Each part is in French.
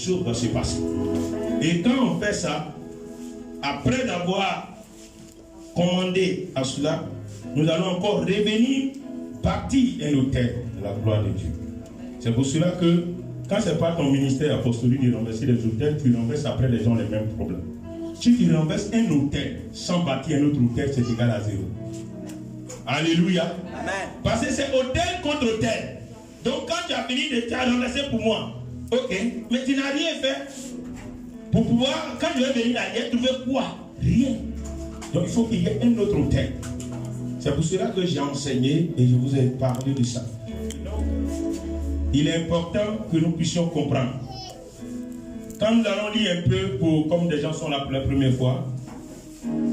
chose va se passer. Et quand on fait ça, après d'avoir commandé à cela, nous allons encore revenir bâtir un autel de la gloire de Dieu. C'est pour cela que quand ce n'est pas ton ministère apostolique de renverser les autels, tu renverses après les gens les mêmes problèmes. Si tu renverses un autel sans bâtir un autre autel, c'est égal à zéro. Alléluia. Amen. Parce que c'est autel contre autel. Donc quand tu as fini de te renverser pour moi, ok, mais tu n'as rien fait. Pour pouvoir, quand je vais venir ailleurs, trouver quoi? Rien. Donc il faut qu'il y ait un autre autel. C'est pour cela que j'ai enseigné et je vous ai parlé de ça. Il est important que nous puissions comprendre. Quand nous allons lire un peu, comme des gens sont là pour la première fois,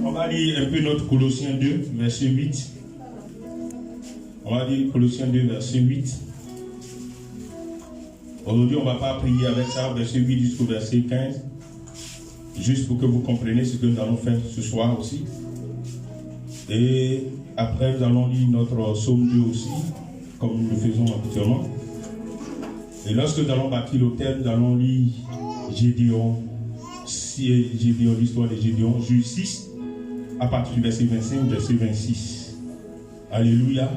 on va lire un peu notre Colossiens 2, verset 8. On va lire Colossiens 2, verset 8. Aujourd'hui, on ne va pas prier avec ça, verset 8 jusqu'au verset 15. Juste pour que vous compreniez ce que nous allons faire ce soir aussi. Et après, nous allons lire notre psaume 2 aussi, comme nous le faisons habituellement. Et lorsque nous allons bâtir l'autel, nous allons lire Gédéon, l'histoire de Gédéon, Juge 6, à partir du verset 25, verset 26. Alléluia.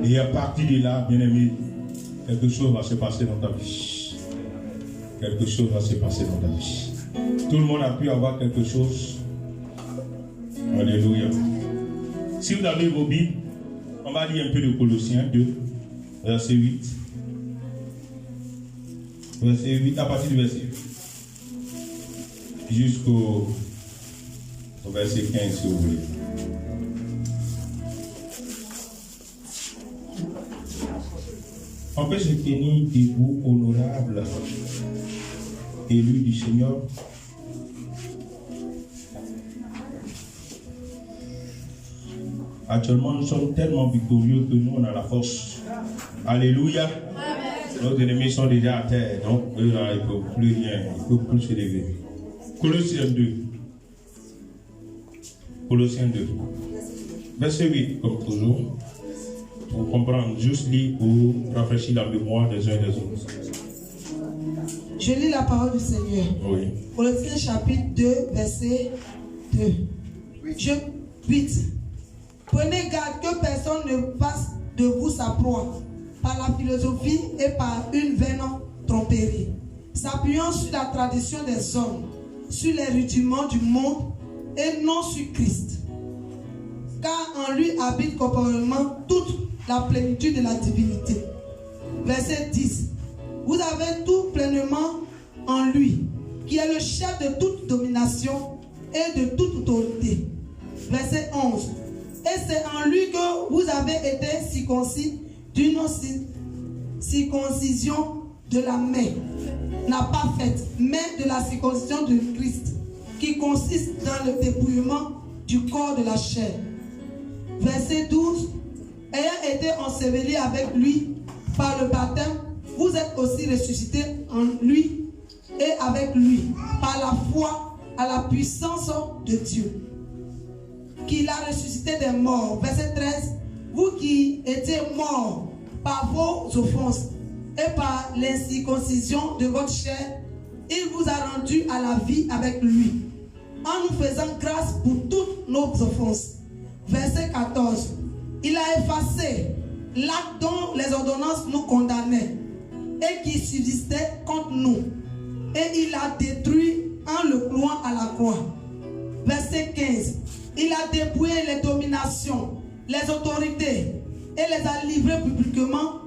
Et à partir de là, bien aimé, quelque chose va se passer dans ta vie. Quelque chose va se passer dans ta vie. Tout le monde a pu avoir quelque chose. Alléluia. Si vous avez vos Bibles, on va lire un peu de Colossiens 2, verset 8. Verset 8, à partir du verset 8 jusqu'au verset 15, si vous voulez. On peut se tenir debout, honorable, élu du Seigneur. Actuellement, nous sommes tellement victorieux que nous, on a la force. Alléluia. Nos ennemis sont déjà à terre, donc eux là, ils ne peuvent plus rien, ils ne peuvent plus se lever. Colossiens 2. Colossiens 2. Verset 8, comme toujours. Pour comprendre, juste lire pour rafraîchir la mémoire des uns et des autres. Je lis la parole du Seigneur. Oui. Colossiens chapitre 2, verset 2. 8. Prenez garde que personne ne fasse de vous sa proie par la philosophie et par une vaine tromperie, s'appuyant sur la tradition des hommes, sur les rudiments du monde et non sur Christ. Car en lui habite corporellement toute la plénitude de la divinité. Verset 10. Vous avez tout pleinement en lui, qui est le chef de toute domination et de toute autorité. Verset 11. Et c'est en lui que vous avez été circoncis d'une circoncision de la main, n'a pas faite, mais de la circoncision de Christ, qui consiste dans le dépouillement du corps de la chair. Verset 12. Ayant été ensevelis avec lui par le baptême, vous êtes aussi ressuscités en lui et avec lui par la foi à la puissance de Dieu, qu'il a ressuscité des morts. Verset 13. Vous qui étiez morts par vos offenses et par l'incirconcision de votre chair, il vous a rendu à la vie avec lui, en nous faisant grâce pour toutes nos offenses. Verset 14. Il a effacé l'acte dont les ordonnances nous condamnaient et qui subsistait contre nous, et il a détruit en le clouant à la croix. Verset 15. Il a dépouillé les dominations, les autorités, et les a livrées publiquement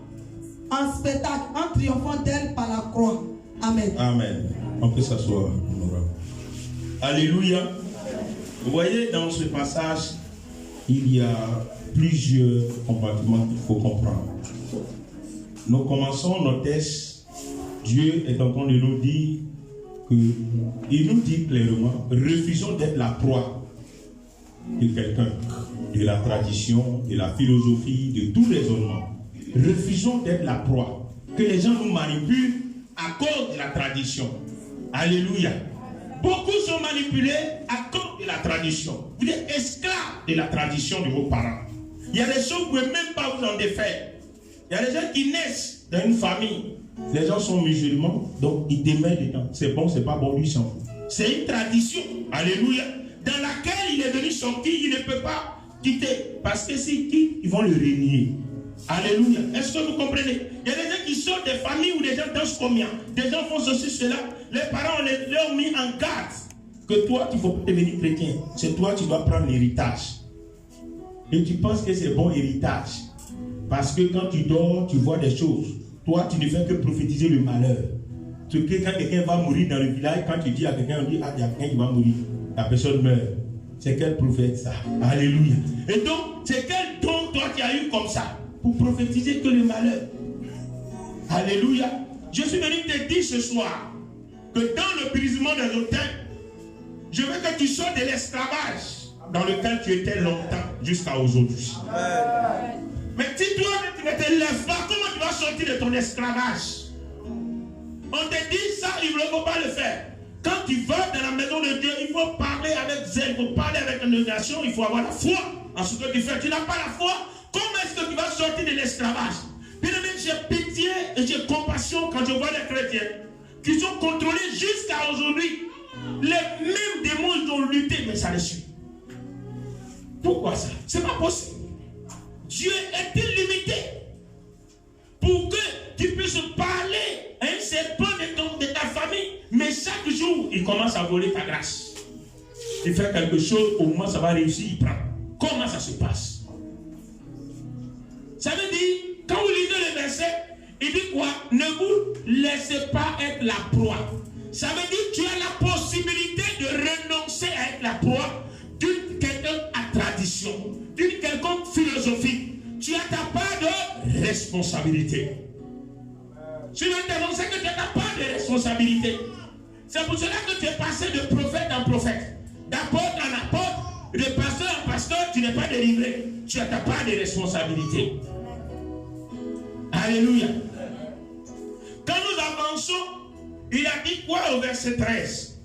en spectacle, en triomphant d'elles par la croix. Amen. Amen. On peut s'asseoir. Alléluia. Vous voyez, dans ce passage, il y a plusieurs compartiments qu'il faut comprendre. Nous commençons nos tests. Dieu est en train de nous dire il nous dit clairement, refusons d'être la proie de quelqu'un, de la tradition, de la philosophie, de tout raisonnement. Refusons d'être la proie, que les gens nous manipulent à cause de la tradition. Alléluia. Beaucoup sont manipulés à cause de la tradition. Vous êtes esclaves de la tradition de vos parents. Il y a des choses que vous ne pouvez même pas vous en défaire. Il y a des gens qui naissent dans une famille Les gens sont musulmans, donc ils te mettent dedans. C'est bon, c'est pas bon, lui s'en fout. C'est une tradition, alléluia, dans laquelle il est venu sortir, il ne peut pas quitter. Parce que s'il quitte, ils vont le renier. Alléluia. Est-ce que vous comprenez? Il y a des gens qui sortent des familles où des gens dansent combien? Des gens font ceci, cela. Les parents leur ont mis en garde que toi, tu ne faut pas devenir chrétien. C'est toi, tu dois prendre l'héritage. Et tu penses que c'est bon héritage. Parce que quand tu dors, tu vois des choses. Toi, tu ne fais que prophétiser le malheur. Tu sais que quand quelqu'un va mourir dans le village, quand tu dis à quelqu'un, on dit, ah, il y a quelqu'un qui va mourir. La personne meurt. C'est quel prophète ça? Alléluia. Et donc, c'est quel don toi tu as eu comme ça pour prophétiser que le malheur? Alléluia. Je suis venu te dire ce soir que dans le brisement des autels, je veux que tu sortes de l'esclavage dans lequel tu étais longtemps jusqu'à aujourd'hui. Mais si toi tu ne te lèves pas, comment tu vas sortir de ton esclavage? On te dit ça, il ne faut pas le faire. Quand tu vas dans la maison de Dieu, il faut parler avec zèle, il faut parler avec une nation, il faut avoir la foi en ce que tu fais. Tu n'as pas la foi, comment est-ce que tu vas sortir de l'esclavage? Bien-aimé, j'ai pitié et j'ai compassion quand je vois les chrétiens qui sont contrôlés jusqu'à aujourd'hui. Les mêmes démons, ils ont lutté, mais ça les suit. Pourquoi ça? C'est pas possible. Dieu est illimité pour que tu puisses parler à un serpent de ta famille, mais chaque jour, il commence à voler ta grâce. Il fait quelque chose, au moins ça va réussir, il prend. Comment ça se passe? Ça veut dire, quand vous lisez le verset, il dit quoi? Ne vous laissez pas être la proie. Ça veut dire que tu as la possibilité de renoncer à être la proie d'une quelconque tradition, d'une quelconque philosophie. Tu as ta part de responsabilité. Je veux t'annoncer que tu as ta part de responsabilité. C'est pour cela que tu es passé de prophète en prophète, d'apôtre en apôtre, de pasteur en pasteur. Tu n'es pas délivré. Tu as ta part de responsabilité. Alléluia. Quand nous avançons, il a dit quoi au verset 13?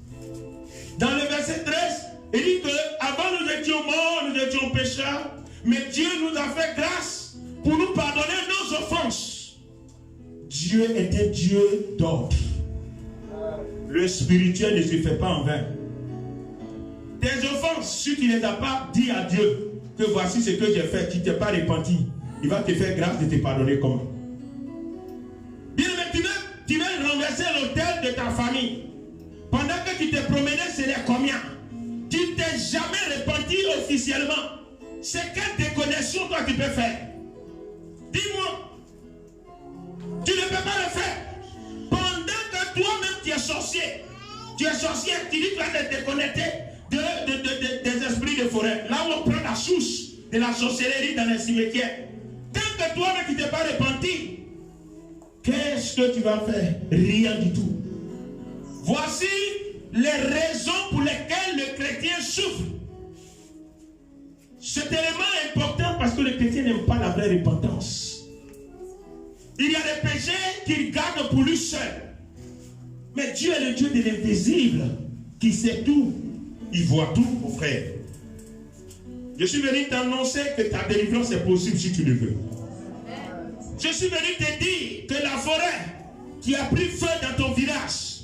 Dans le verset 13, il dit que avant nous étions morts, nous étions pécheurs, mais Dieu nous a fait grâce pour nous pardonner nos offenses. Dieu est un Dieu d'ordre. Le spirituel ne se fait pas en vain. Tes offenses, si tu ne les as pas dit à Dieu que voici ce que j'ai fait, tu ne t'es pas repenti, il va te faire grâce de te pardonner comment? Bien, mais tu veux renverser l'autel de ta famille. Pendant que tu t'es promené, c'est combien? Tu ne t'es jamais repenti officiellement. C'est quelle déconnexion toi tu peux faire? Dis-moi. Tu ne peux pas le faire. Pendant que toi-même tu es sorcier. Tu es sorcier, tu dis que tu vas te déconnecter des esprits de forêt. Là où on prend la source de la sorcellerie dans les cimetières. Tant que toi-même tu ne t'es pas repenti, qu'est-ce que tu vas faire? Rien du tout. Voici les raisons pour lesquelles le chrétien souffre. Cet élément est important parce que le chrétien n'aime pas la vraie repentance. Il y a des péchés qu'il garde pour lui seul. Mais Dieu est le Dieu de l'invisible, qui sait tout. Il voit tout, mon frère. Je suis venu t'annoncer que ta délivrance est possible si tu le veux. Je suis venu te dire que la forêt qui a pris feu dans ton village,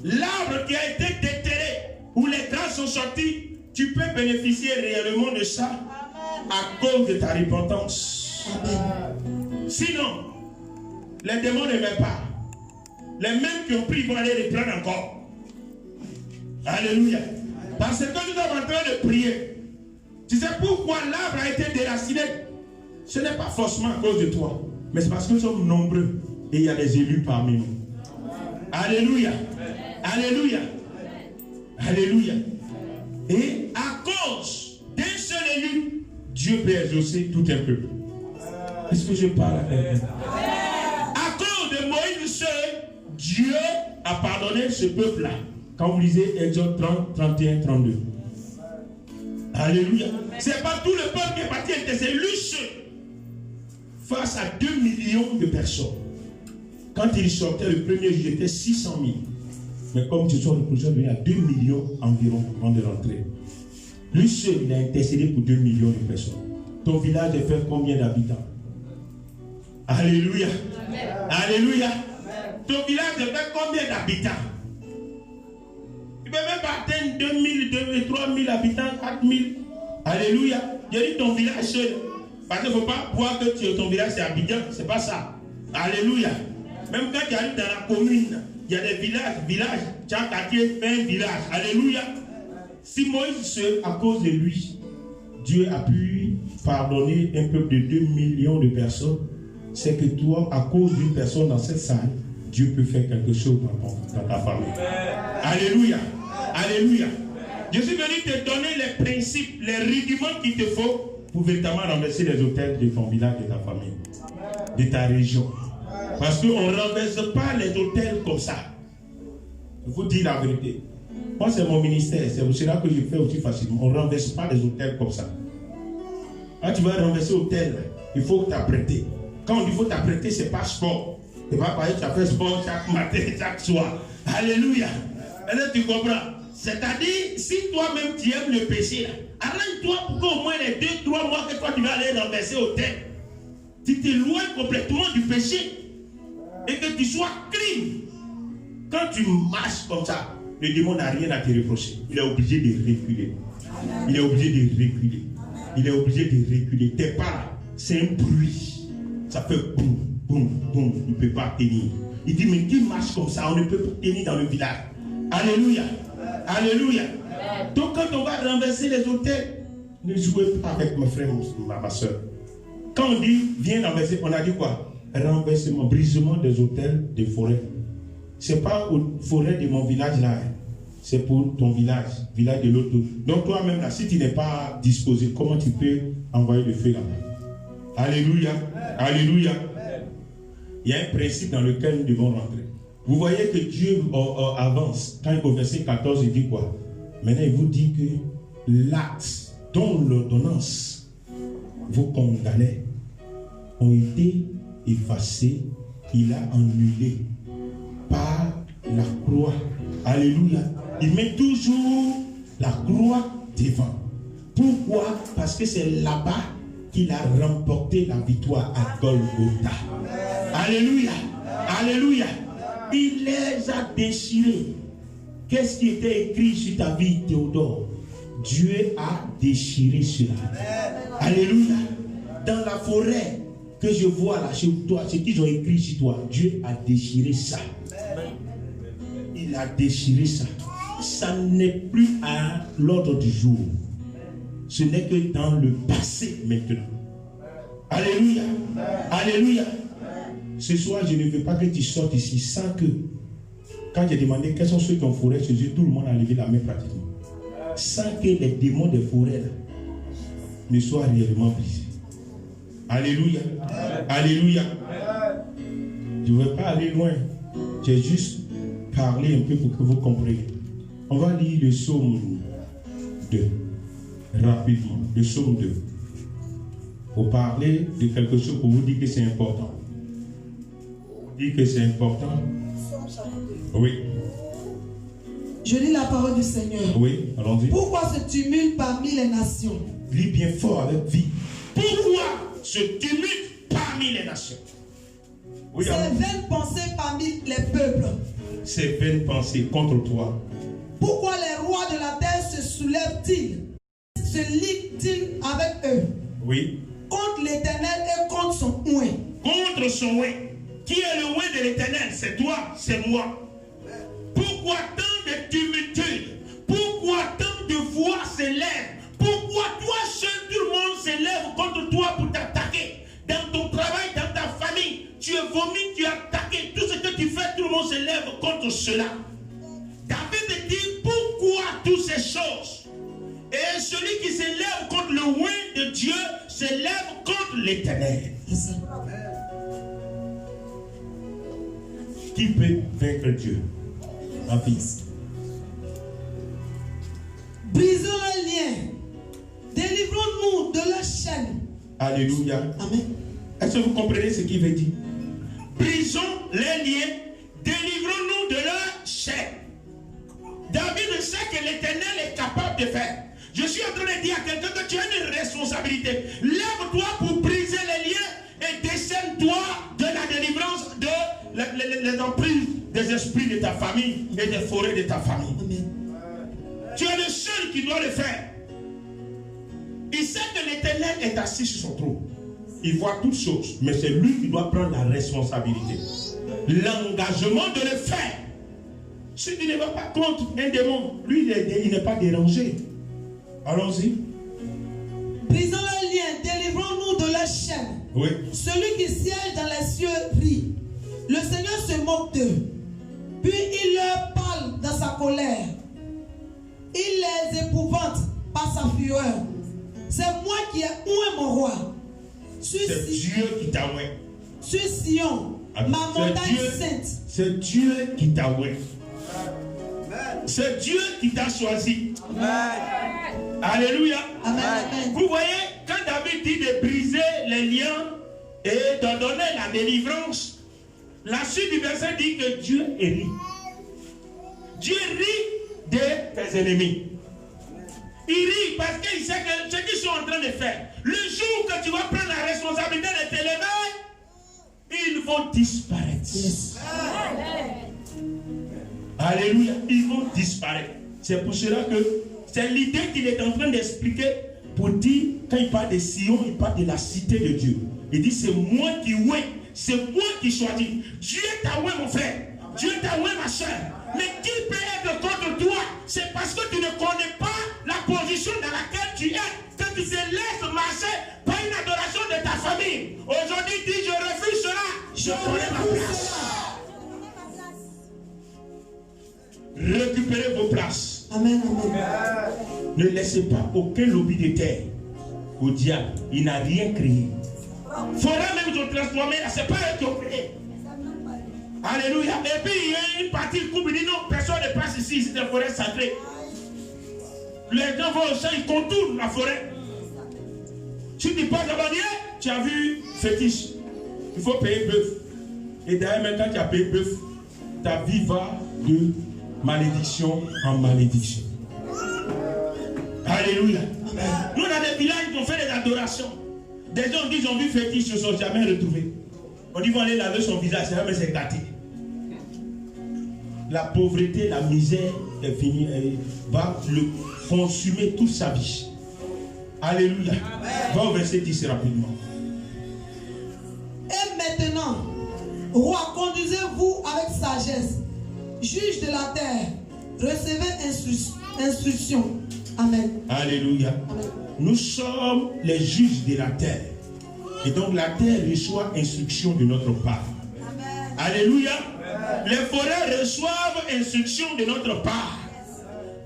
l'arbre qui a été déterré, où les grâces sont sorties, tu peux bénéficier réellement de ça à cause de ta repentance. Sinon, les démons ne m'aiment pas. Les mêmes qui ont pris vont aller reprendre encore. Alléluia. Parce que nous sommes en train de prier. Tu sais pourquoi l'arbre a été déraciné? Ce n'est pas forcément à cause de toi, mais c'est parce que nous sommes nombreux et il y a des élus parmi nous. Alléluia. Alléluia. Alléluia. Et à cause d'un seul élu, Dieu peut exaucer tout un peuple. Est-ce que je parle avec vous? À cause de Moïse seul, Dieu a pardonné ce peuple-là. Quand vous lisez Exode 30, 31, 32. Alléluia. C'est pas tout le peuple qui est parti, c'est lui seul. Face à 2 millions de personnes. Quand il sortait le premier jour, il était 600 000. Mais comme ce soir, le prochain, il y a 2 millions environ avant de rentrer. Lui seul, il a intercédé pour 2 millions de personnes. Ton village est fait combien d'habitants? Alléluia. Amen. Alléluia. Ton village fait combien d'habitants? Tu peux même pas atteindre 2000, 3000 habitants, 4000. Alléluia. Je dis ton village seul. Parce qu'il ne faut pas voir que ton village c'est habitant. Ce n'est pas ça. Alléluia. Même quand tu arrives dans la commune, il y a des villages. Chaque quartier fait un village. Alléluia. Si Moïse seul, à cause de lui, Dieu a pu pardonner un peuple de 2 millions de personnes, c'est que toi, à cause d'une personne dans cette salle, Dieu peut faire quelque chose dans ta famille. Alléluia. Alléluia. Je suis venu te donner les principes, les rudiments qu'il te faut pour véritablement renverser les autels de ton village, de ta famille, de ta région. Parce qu'on ne renverse pas les autels comme ça. Je vous dis la vérité. Moi, c'est mon ministère. C'est pour cela que je fais aussi facilement. On ne renverse pas les autels comme ça. Quand tu vas renverser l'autel, il faut t'apprêter. Quand on dit qu'il faut t'apprêter, ce n'est pas sport. Tu vas pas tu as fait sport chaque matin, chaque soir. Alléluia. Maintenant, tu comprends. C'est-à-dire, si toi-même tu aimes le péché, arrange-toi pour qu'au moins les 2-3 mois que toi tu vas aller renverser l'autel, tu t'éloignes complètement du péché et que tu sois clean. Quand tu marches comme ça, le démon n'a rien à te reprocher. Il est obligé de reculer. Il est obligé de reculer. Il est obligé de reculer. Tes pas, c'est un bruit. Ça fait boum, boum, boum. Il ne peut pas tenir. Il dit, mais qui marche comme ça? On ne peut pas tenir dans le village. Alléluia. Alléluia. Donc quand on va renverser les autels, ne jouez pas avec mes frères, ma soeur. Quand on dit, viens renverser, on a dit quoi? Renversement, brisement des autels des forêts. Ce n'est pas aux forêts de mon village là. C'est pour ton village, village de l'autre. Donc toi-même là, si tu n'es pas disposé, comment tu peux envoyer le feu là-bas? Alléluia. Alléluia. Il y a un principe dans lequel nous devons rentrer. Vous voyez que Dieu avance. Quand au verset 14, il dit quoi? Maintenant, il vous dit que l'acte dont l'ordonnance vous condamnait ont été effacés. Il a annulé par la croix. Alléluia. Il met toujours la croix devant. Pourquoi? Parce que c'est là-bas qu'il a remporté la victoire à Golgotha. Alléluia. Alléluia. Il les a déchirés. Qu'est-ce qui était écrit sur ta vie, Théodore? Dieu a déchiré cela. Alléluia. Dans la forêt que je vois là chez toi, ce qu'ils ont écrit sur toi, Dieu a déchiré ça. Il a déchiré ça. Ça n'est plus à l'ordre du jour. Ce n'est que dans le passé maintenant. Alléluia. Alléluia. Ce soir, je ne veux pas que tu sortes ici sans que, quand j'ai demandé quels sont ceux qui ont forêt chez eux, tout le monde a levé la main pratiquement. Sans que les démons des forêts là, ne soient réellement brisés. Alléluia. Alléluia. Je ne veux pas aller loin. J'ai juste parlé un peu pour que vous compreniez. On va lire le psaume 2. Rapidement. Le psaume 2. Pour parler de quelque chose pour vous dire que c'est important. Dit que c'est important. Oui. Je lis la parole du Seigneur. Oui, allons-y. Pourquoi ce tumulte parmi les nations? Lis bien fort avec vie. Pourquoi ce tumulte parmi les nations? Oui, ces vaines pensées parmi les peuples. Ces vaines pensées contre toi. Pourquoi les rois de la terre se soulèvent-ils? Se liguent-ils avec eux? Oui. Contre l'Éternel et contre son oint. Contre son oint. Qui est le oint de l'Éternel? C'est toi, c'est moi. Pourquoi tant de tumultude? Pourquoi tant de voix s'élèvent? Pourquoi toi seul, tout le monde s'élève contre toi pour t'attaquer? Dans ton travail, dans ta famille, tu es vomi, tu es attaqué. Tout ce que tu fais, tout le monde s'élève contre cela. David dit, pourquoi toutes ces choses? Et celui qui s'élève contre le oint de Dieu s'élève contre l'Éternel. Qui peut vaincre Dieu? Ma fille. Brisons le lien. Délivrons-nous de leur chaîne. Alléluia. Amen. Est-ce que vous comprenez ce qu'il veut dire? Brisons les liens. Délivrons-nous de leur chaîne. David sait que l'Éternel est capable de faire. Je suis en train de dire à quelqu'un que tu as une responsabilité. Lève-toi pour briser les liens et décèle-toi de la délivrance de les emprises des esprits de ta famille et des forêts de ta famille. Amen. Tu es le seul qui doit le faire. Il sait que l'Éternel est assis sur son trône. Il voit toutes choses, mais c'est lui qui doit prendre la responsabilité. L'engagement de le faire. Si tu ne vas pas contre un démon, lui, il n'est pas dérangé. Allons-y. Brisons le lien, délivrons-nous de leur chaîne. Oui. Celui qui siège dans les cieux rit. Le Seigneur se moque d'eux. Puis il leur parle dans sa colère. Il les épouvante par sa fureur. C'est moi qui ai oué mon roi. C'est Dieu qui t'a oué. Sur Sion, ma montagne sainte. C'est Dieu qui t'a oué. C'est Dieu qui t'a choisi. Amen. Alléluia. Amen, amen. Vous voyez, quand David dit de briser les liens et de donner la délivrance, la suite du verset dit que Dieu rit. Dieu rit de tes ennemis. Il rit parce qu'il sait que ce qu'ils sont en train de faire, le jour que tu vas prendre la responsabilité de t'élever, ils vont disparaître. Yes. Alléluia, ils vont disparaître. C'est pour cela que c'est l'idée qu'il est en train d'expliquer pour dire, quand il parle de Sion, il parle de la cité de Dieu. Il dit, c'est moi qui oué, c'est moi qui choisis. Dieu t'a oué, mon frère. Dieu t'a oué, ma soeur. Mais qui peut être contre toi? C'est parce que tu ne connais pas la position dans laquelle tu es, que tu te laisses marcher par une adoration de ta famille. Aujourd'hui, dis, je refuse cela. Je connais ma place. Récupérez vos places. Amen, amen. Ne laissez pas aucun lobby de terre au diable. Il n'a rien créé. Il faudra même se transformer là. Ce n'est pas eux qui ont créé. Alléluia. Et puis il y a une partie du couple qui dit non, personne ne passe ici, c'est une forêt sacrée. Les gens vont au champ, ils contournent la forêt. Si tu passes devant Dieu, tu as vu fétiche. Il faut payer bœuf. Et d'ailleurs, même quand tu as payé bœuf, ta vie va de malédiction en malédiction. Alléluia. Nous, dans des villages, ils ont fait des adorations. Des gens disent, ils ont vu fétiche, ils ne se sont jamais retrouvés. On dit, ils vont aller laver son visage, mais c'est gâté. La pauvreté, la misère est finie, elle va le consumer toute sa vie. Alléluia. Va au verset 10 rapidement. Et maintenant, roi, conduisez-vous avec sagesse. Juge de la terre, recevez instruction. Amen. Alléluia. Amen. Nous sommes les juges de la terre. Et donc la terre reçoit instruction de notre part. Amen. Alléluia. Les forêts reçoivent instruction de notre part.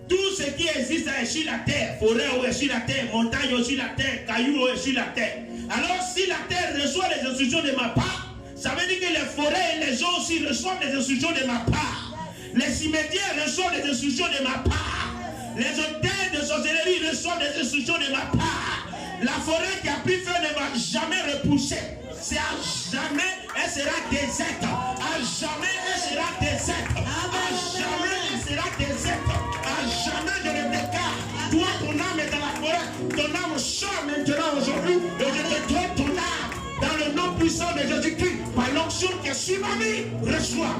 Tout ce qui existe est sur la terre. Forêt est sur la terre, montagne est sur la terre, caillou est sur la terre. Alors si la terre reçoit les instructions de ma part, ça veut dire que les forêts et les gens aussi reçoivent les instructions de ma part. Les cimetières reçoivent les instructions de ma part. Les hôtels de sorcellerie reçoivent des instructions de ma part. La forêt qui a pris feu ne va jamais repousser. C'est à jamais, elle sera déserte. À jamais, elle sera déserte. À jamais, elle sera déserte. À jamais, je ne déclare. Toi, ton âme est dans la forêt. Ton âme sort maintenant aujourd'hui. Et je te donne ton âme. Dans le nom puissant de Jésus-Christ. Par l'onction qui est sur ma vie, reçois.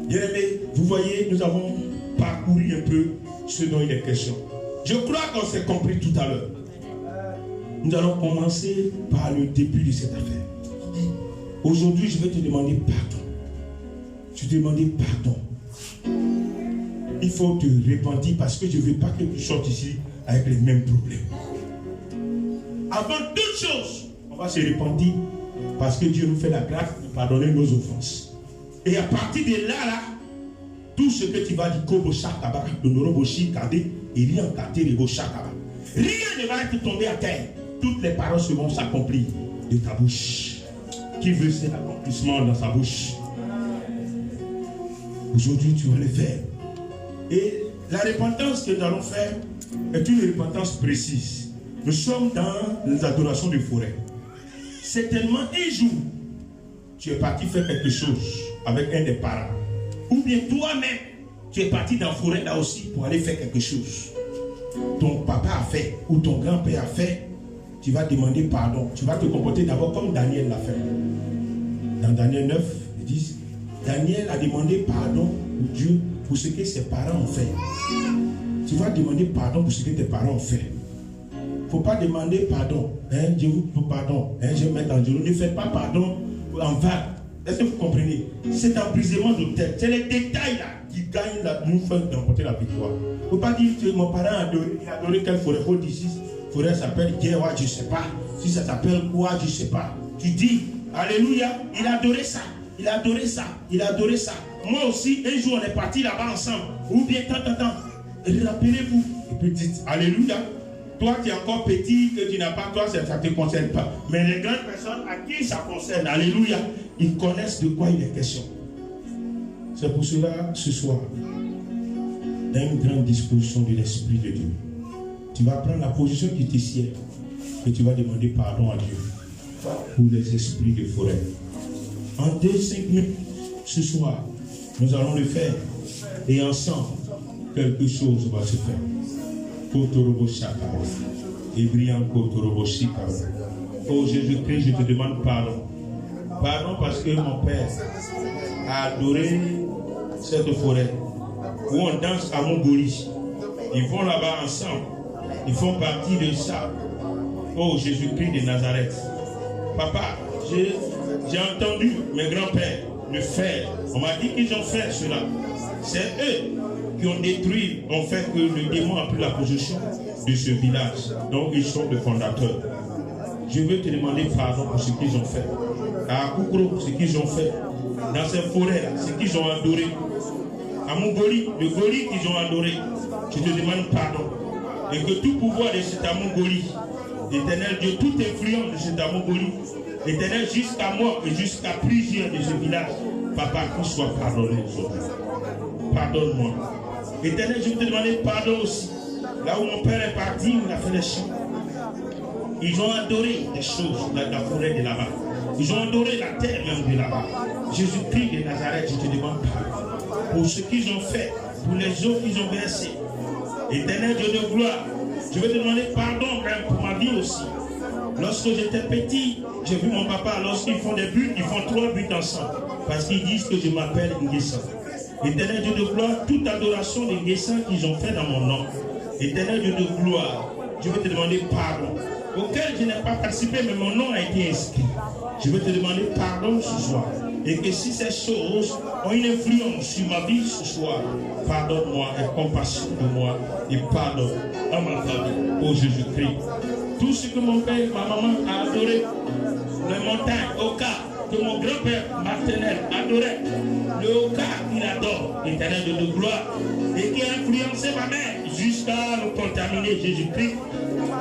Bien-aimés, vous voyez, nous avons parcouru un peu ce dont il est question. Je crois qu'on s'est compris tout à l'heure. Nous allons commencer par le début de cette affaire. Aujourd'hui, je vais te demander pardon. Je te demander pardon. Il faut te repentir parce que je ne veux pas que tu sortes ici avec les mêmes problèmes. Avant toute chose, on va se repentir parce que Dieu nous fait la grâce de pardonner nos offenses. Et à partir de là, tout ce que tu vas dire, rien ne va être tombé à terre. Toutes les paroles vont s'accomplir de ta bouche. Qui veut cet accomplissement dans sa bouche? Aujourd'hui, tu vas le faire. Et la repentance que nous allons faire est une repentance précise. Nous sommes dans les adorations de forêt. Certainement un jour, tu es parti faire quelque chose avec un des parents. Ou bien toi-même, tu es parti dans la forêt là aussi pour aller faire quelque chose. Ton papa a fait ou ton grand-père a fait. tu vas demander pardon. Tu vas te comporter d'abord comme Daniel l'a fait. Dans Daniel 9, ils disent, Daniel a demandé pardon au Dieu pour ce que ses parents ont fait. Tu vas demander pardon pour ce que tes parents ont fait. Il ne faut pas demander pardon. Dieu vous pardon. Je vais mettre en Dieu. Ne faites pas pardon en vague. Est-ce que vous comprenez? C'est un brisement de tête. C'est les détails là qui gagnent nous font remporter la victoire. Il ne faut pas dire que mon parent a adoré quelle forêt. Il faut dire si la forêt s'appelle Guéwa, je ne sais pas. Si ça s'appelle quoi, je ne sais pas. Tu dis, alléluia, il a adoré ça. Il a adoré ça. Il a adoré ça. Moi aussi, un jour on est partis là-bas ensemble. Ou bien, tant. Rappelez-vous. Et puis dites, alléluia. Toi, tu es encore petit, que tu n'as pas, toi, ça ne te concerne pas. Mais les grandes personnes à qui ça concerne, alléluia, ils connaissent de quoi il est question. C'est pour cela, ce soir, dans une grande disposition de l'Esprit de Dieu, tu vas prendre la position qui te sied et tu vas demander pardon à Dieu pour les esprits de forêt. En 2-5 minutes, ce soir, nous allons le faire et ensemble, quelque chose va se faire. Oh Jésus-Christ, je te demande pardon. Pardon parce que mon Père a adoré cette forêt où on danse à Mongolie. Ils vont là-bas ensemble. Ils font partie de ça. Oh Jésus-Christ de Nazareth. Papa, j'ai entendu mes grands-pères le faire. On m'a dit qu'ils ont fait cela. C'est eux qui ont détruit, ont fait que le démon a pris la possession de ce village. Donc ils sont les fondateurs. Je veux te demander pardon pour ce qu'ils ont fait. À Koukro, ce qu'ils ont fait. Dans ces forêts-là, ce qu'ils ont adoré. À Mongolie, le Goli qu'ils ont adoré. Je te demande pardon. Et que tout pouvoir de cette Mongolie, l'Éternel Dieu, toute influence de cette Mongolie, l'Éternel jusqu'à moi et jusqu'à plusieurs de ce village, papa, qu'il soit pardonné aujourd'hui. Pardonne-moi. Éternel, je te demande pardon aussi. Là où mon père est parti, il a fait les champs. Ils ont adoré des choses dans la forêt de là-bas. Ils ont adoré la terre même de là-bas. Jésus-Christ de Nazareth, je te demande pardon pour ce qu'ils ont fait, pour les eaux qu'ils ont versées. Éternel Dieu de gloire, je veux te demander pardon même pour ma vie aussi. Lorsque j'étais petit, j'ai vu mon papa, lorsqu'ils font des buts, ils font 3 buts ensemble. Parce qu'ils disent que je m'appelle Nguessan. Éternel Dieu de gloire, toute adoration des Nguessan qu'ils ont fait dans mon nom. Éternel Dieu de gloire, je veux te demander pardon. Auquel je n'ai pas participé, mais mon nom a été inscrit. Je veux te demander pardon ce soir. Et que si ces choses ont une influence sur ma vie ce soir, pardonne-moi et compassion de moi et pardonne à ma famille, ô Jésus-Christ. Tout ce que mon père et ma maman a adoré, les montagnes, Oka, que mon grand-père maternel adorait, le Oka qu'il adore, l'éternel de gloire, et qui a influencé ma mère jusqu'à nous contaminer, Jésus-Christ,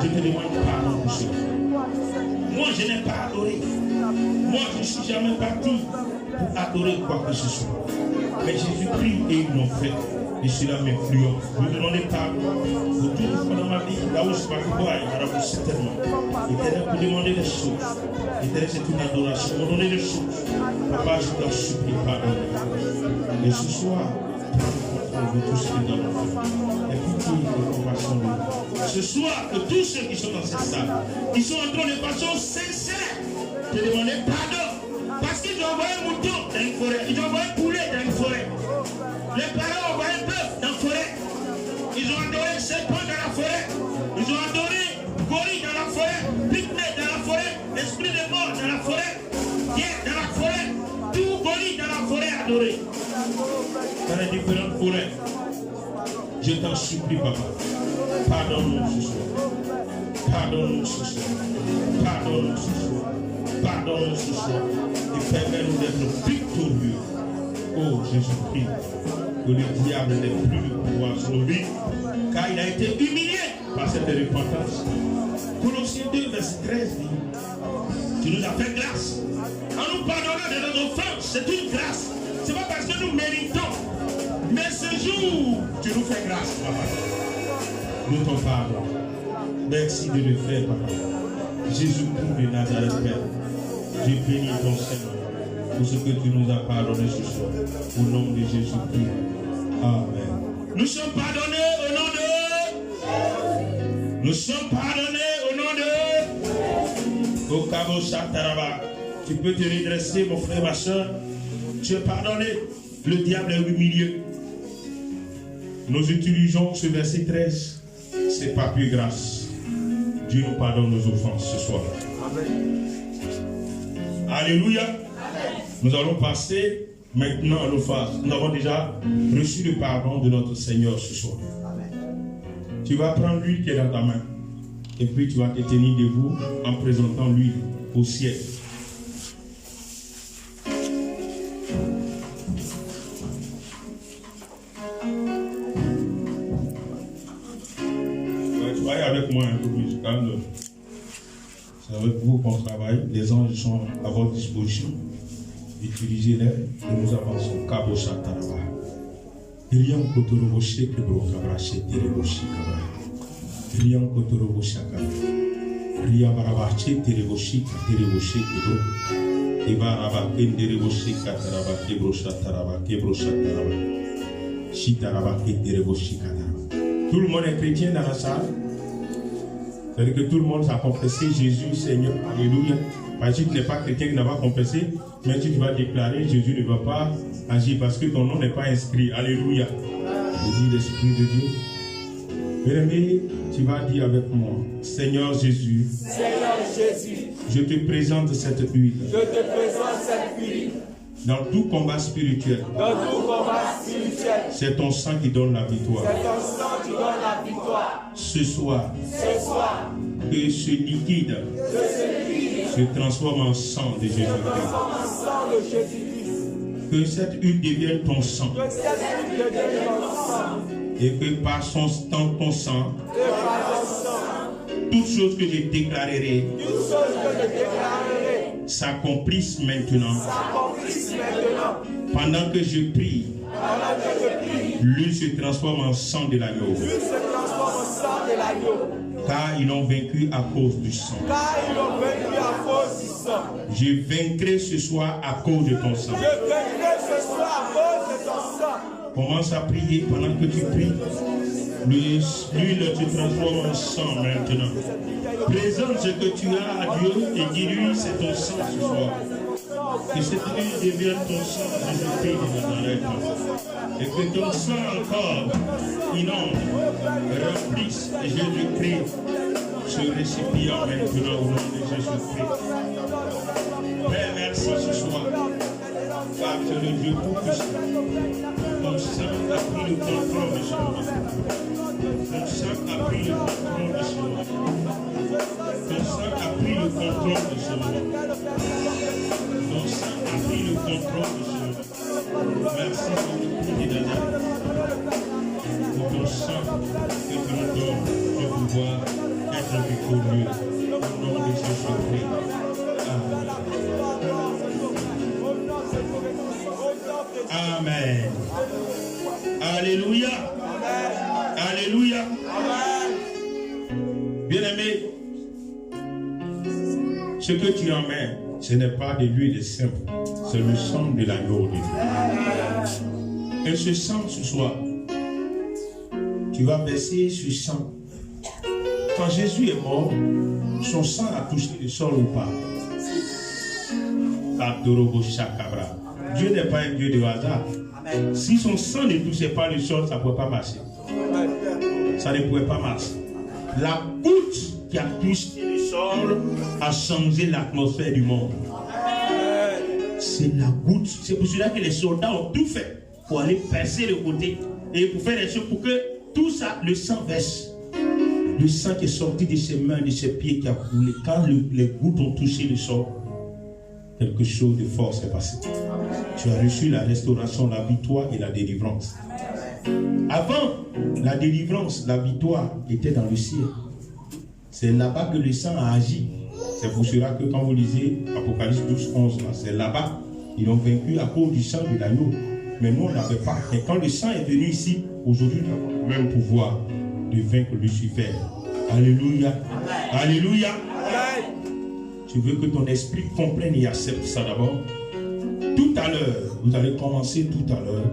je te demande pardon pour cela. Moi, je n'ai pas adoré. Moi, je ne suis jamais parti pour adorer quoi que ce soit. Mais Jésus-Christ et ils l'ont fait. Et cela m'influence. Je me demandais pardon pour tout le dans ma vie. Là où je ne sais pas pourquoi, il y aura certainement. Éternel, pour demander des choses. Éternel, c'est une adoration. Pour donner des choses. Papa, je t'en supplie, pardon. Et ce soir, prends le contrôle de tout ce qui est dans mon cœur. Et pitié et compassion de nous. Ce soir, que tous ceux qui sont dans cette salle, qui sont en train de façon sincère, te demander pardon. Parce qu'ils ont envoyé un mouton dans une forêt. Ils ont envoyé un poulet dans une forêt. Les parents ont envoyé un bœuf dans la forêt. Ils ont adoré un serpent dans la forêt. Ils ont adoré gorille dans la forêt. Pygmée dans la forêt. Esprit de mort dans la forêt. Pierre dans la forêt. Tout gorille dans la forêt adoré. Dans les différentes forêts. Je t'en supplie, papa. Pardonne-nous ce soir. Pardonne-nous ce soir. Pardonne-nous ce soir. Pardonne-nous ce soir. Et permets-nous d'être victorieux. Oh Jésus-Christ, que le diable n'ait plus de pouvoir sur nos vies, car il a été humilié par cette repentance. Colossiens 2, verset 13 dit, tu nous as fait grâce. En nous pardonnant de nos offenses, c'est une grâce. Ce n'est pas parce que nous méritons. Mais ce jour, tu nous fais grâce, papa. Nous t'en pardon. Merci de le faire, papa. Jésus-Christ de Nazareth, Père. Je bénis ton Seigneur pour ce que tu nous as pardonné ce soir. Au nom de Jésus-Christ. Amen. Nous sommes pardonnés au nom de... Nous sommes pardonnés au nom de... Tu peux te redresser, mon frère, ma soeur. Tu es pardonné. Le diable est humilié. Nous utilisons ce verset 13. C'est par pure grâce. Dieu nous pardonne nos offenses ce soir. Amen. Alléluia. Amen. Nous allons passer maintenant à nos phases. Nous avons déjà reçu le pardon de notre Seigneur ce soir. Amen. Tu vas prendre l'huile qui est dans ta main. Et puis tu vas te tenir debout en présentant l'huile au ciel. Avec moi un peu plus calme. C'est avec vous qu'on travaille. Les anges sont à votre disposition. Utilisez-les et nous avançons. Cabo Chataraba. Rian Kotorobo Shekebro Kabrache Terebo Shikabra. Rian Kotorobo Shaka. Ria Barabache Terebo Shika Terebo Shekebro. Eva Raba Kenderebo Shikataraba Kebro Chataraba Kebro Chataraba. Shitaraba Terebo Shikataraba. Tout le monde est chrétien dans la salle. C'est-à-dire que tout le monde a confessé Jésus, Seigneur, Alléluia. Parce que tu n'es pas chrétien qui n'a pas confessé, mais tu vas déclarer Jésus ne va pas agir parce que ton nom n'est pas inscrit. Alléluia. Je dis l'Esprit de Dieu. Bien-aimé, tu vas dire avec moi, Seigneur Jésus, je te présente cette huile. Dans tout combat spirituel, c'est ton sang qui donne la victoire. Ce soir, que ce liquide se transforme en sang de Jésus-Christ. Que cette huile devienne ton sang. Et que par ton sang, toutes choses que je déclarerai s'accomplissent maintenant. Pendant que je prie, l'huile se transforme en sang de l'agneau. Car ils l'ont vaincu à cause du sang. Je vaincrai ce soir à cause de ton sang. Commence à prier pendant que tu pries. L'huile se transforme en sang maintenant. Présente ce que tu as à Dieu et dis-lui c'est ton sang ce soir. Que cette huile devienne ton sang, Jésus-Christ de Nazareth. Et que ton sang encore inonde, remplisse Jésus-Christ, ce récipient maintenant au nom de Jésus-Christ. Père, merci ce soir. Car tu es le Dieu tout-puissant. Ton sang a pris le contrôle de ce moment. Ton sang a pris le contrôle de ce moment. Ton sang a pris le contrôle de ce moment. Ton sang a pris le contrôle de ce moment. Merci pour le prix de Nazareth. Pour ton sang que tu nous donnes de pouvoir être victorieux. Au nom de Jésus-Christ. Amen. Alléluia. Alléluia. Bien-aimé, ce que tu en mets, ce n'est pas de l'huile simple, c'est le sang de l'agneau de Dieu. Et ce sang ce soir, tu vas verser ce sang. Quand Jésus est mort, son sang a touché le sol ou pas? Dieu n'est pas un Dieu de hasard. Si son sang ne touchait pas le sol, ça ne pouvait pas marcher. Ça ne pouvait pas marcher. La goutte qui a touché le sol a changé l'atmosphère du monde. C'est la goutte. C'est pour cela que les soldats ont tout fait pour aller percer le côté et pour faire des choses pour que tout ça, le sang verse. Le sang qui est sorti de ses mains, de ses pieds qui a coulé. Quand les gouttes ont touché le sol, quelque chose de fort s'est passé. Tu as reçu la restauration, la victoire et la délivrance. Avant la délivrance, la victoire était dans le ciel. C'est là-bas que le sang a agi. C'est pour cela que quand vous lisez Apocalypse 12, 11, c'est là-bas. Ils ont vaincu à cause du sang de l'agneau. Mais nous, on n'avait pas. Et quand le sang est venu ici, aujourd'hui, nous avons le même pouvoir de vaincre Lucifer. Alléluia. Amen. Alléluia. Amen. Tu veux que ton esprit comprenne et accepte ça d'abord. Tout à l'heure, vous allez commencer tout à l'heure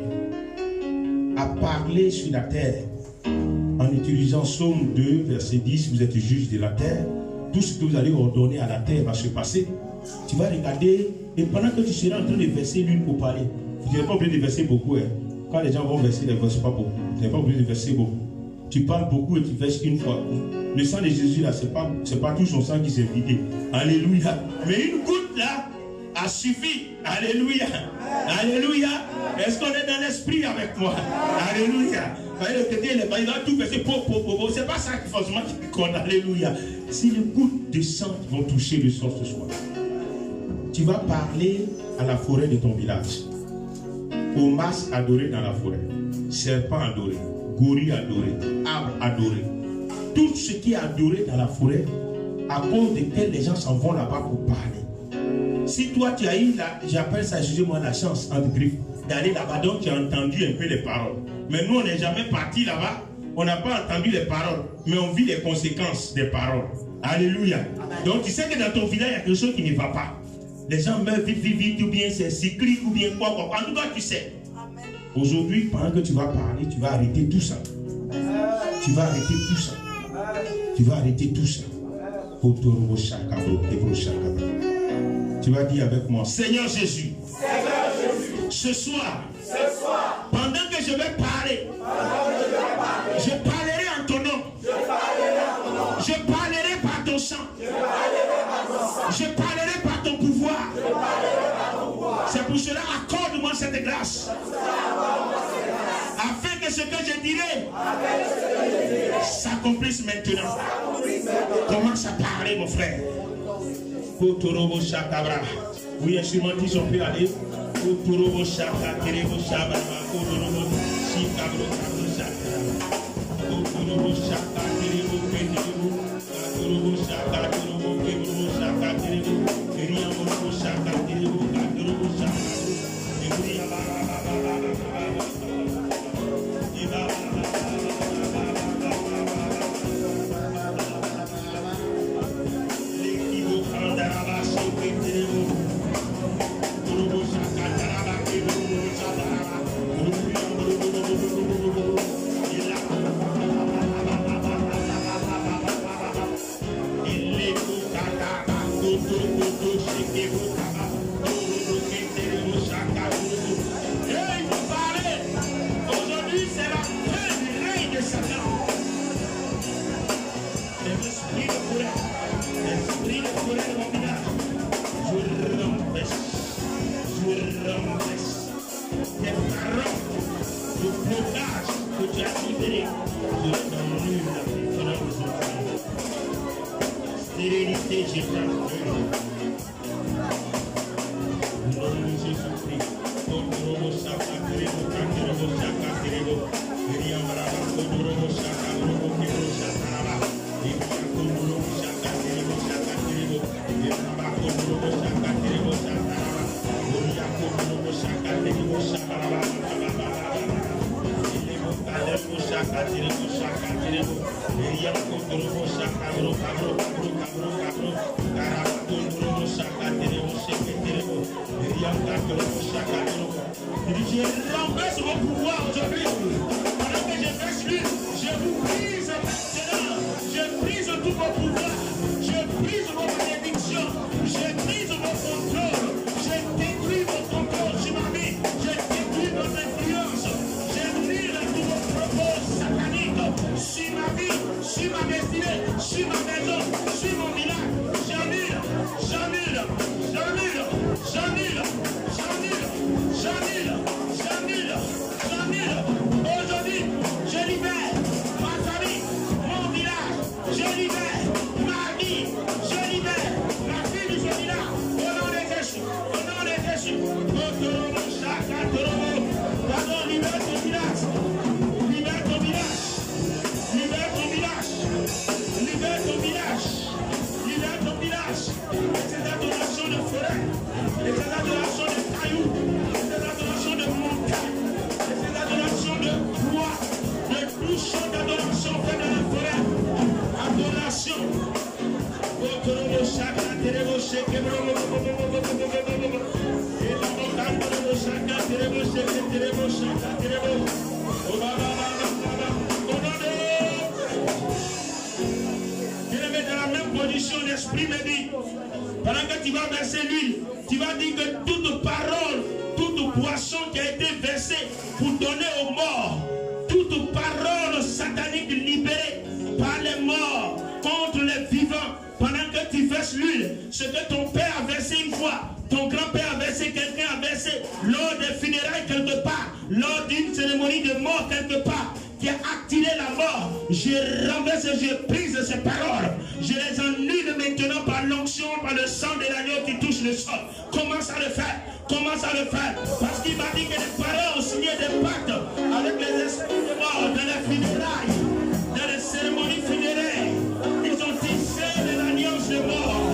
à parler sur la terre en utilisant Psaume 2, verset 10. Vous êtes juge de la terre. tout ce que vous allez ordonner à la terre va se passer. Tu vas regarder, et pendant que tu seras en train de verser l'huile pour parler, tu n'es pas obligé de verser beaucoup. Hein. Quand les gens vont verser, ils ne versent pas beaucoup. Tu n'es pas obligé de verser beaucoup. Tu parles beaucoup et tu verses une fois. Le sang de Jésus, là, ce n'est pas tout son sang qui s'est vidé. Alléluia. Mais une goutte, là, a suffi. Alléluia. Alléluia. Est-ce qu'on est dans l'esprit avec moi? Alléluia. Il va tout verser. C'est pas ça forcément qui compte. Alléluia. Si les gouttes de sang vont toucher le sol ce soir, tu vas parler à la forêt de ton village, aux masses adorées dans la forêt, serpents adorés, gorilles adorés, arbres adorés, tout ce qui est adoré dans la forêt, à cause desquels les gens s'en vont là-bas pour parler. Si toi tu as eu, j'appelle ça, excusez-moi, la chance entre griffes, d'aller là-bas, donc tu as entendu un peu les paroles. Mais nous, on n'est jamais parti là-bas, on n'a pas entendu les paroles, mais on vit les conséquences des paroles. Alléluia. Donc tu sais que dans ton village, il y a quelque chose qui ne va pas. Les gens meurent vite, ou bien c'est cyclique, ou bien quoi. En tout cas, tu sais. Aujourd'hui, pendant que tu vas parler, tu vas arrêter tout ça. Tu vas arrêter tout ça. Tu vas arrêter tout ça. Tu vas dire avec moi, Seigneur Jésus, ce soir, pendant que je vais parler, je parlerai en ton nom. Je parlerai par ton sang. Je parlerai par ton pouvoir. C'est pour cela, accorde-moi cette grâce. Afin que ce que je dirai s'accomplisse maintenant. Commence à parler, mon frère. Oui, instrumentiste, on peut aller. Saint-Esprit me dit, pendant que tu vas verser l'huile, tu vas dire que toute parole, toute boisson qui a été versée pour donner aux morts, toute parole satanique libérée par les morts contre les vivants, pendant que tu verses l'huile, ce que ton père a versé une fois, ton grand-père a versé, quelqu'un a versé lors des funérailles quelque part, lors d'une cérémonie de mort quelque part, qui a activé la mort, je renverse et je brise ces paroles. Je les annule maintenant par l'onction, par le sang de l'agneau qui touche le sol. Commence à le faire. Commence à le faire. Parce qu'il m'a dit que les parents ont signé des pactes avec les esprits de mort dans les funérailles, dans les cérémonies funéraires. Ils ont tissé de l'alliance de mort.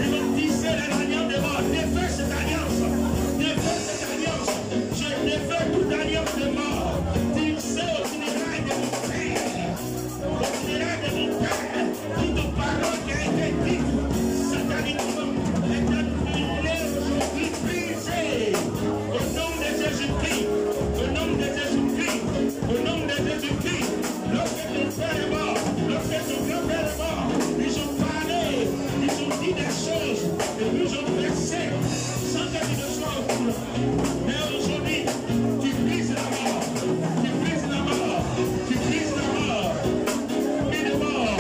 Ils ont tissé de l'alliance de mort. Défais cette alliance. Défais cette alliance. Je défais toute alliance de mort. Tissé au funérailles de mon père. Au funérailles de mon père. Toute parole qui a été dite sataniquement est annulée aujourd'hui, brisée. Au nom de Jésus-Christ. Au nom de Jésus-Christ. Au nom de Jésus-Christ. Lorsque ton père est mort, lorsque ton grand-père est mort, ils ont parlé, ils ont dit des choses, et nous ont versé sans que tu ne sois au courant. Mais aujourd'hui, tu brises la mort, tu brises la mort, tu brises la mort. Et la mort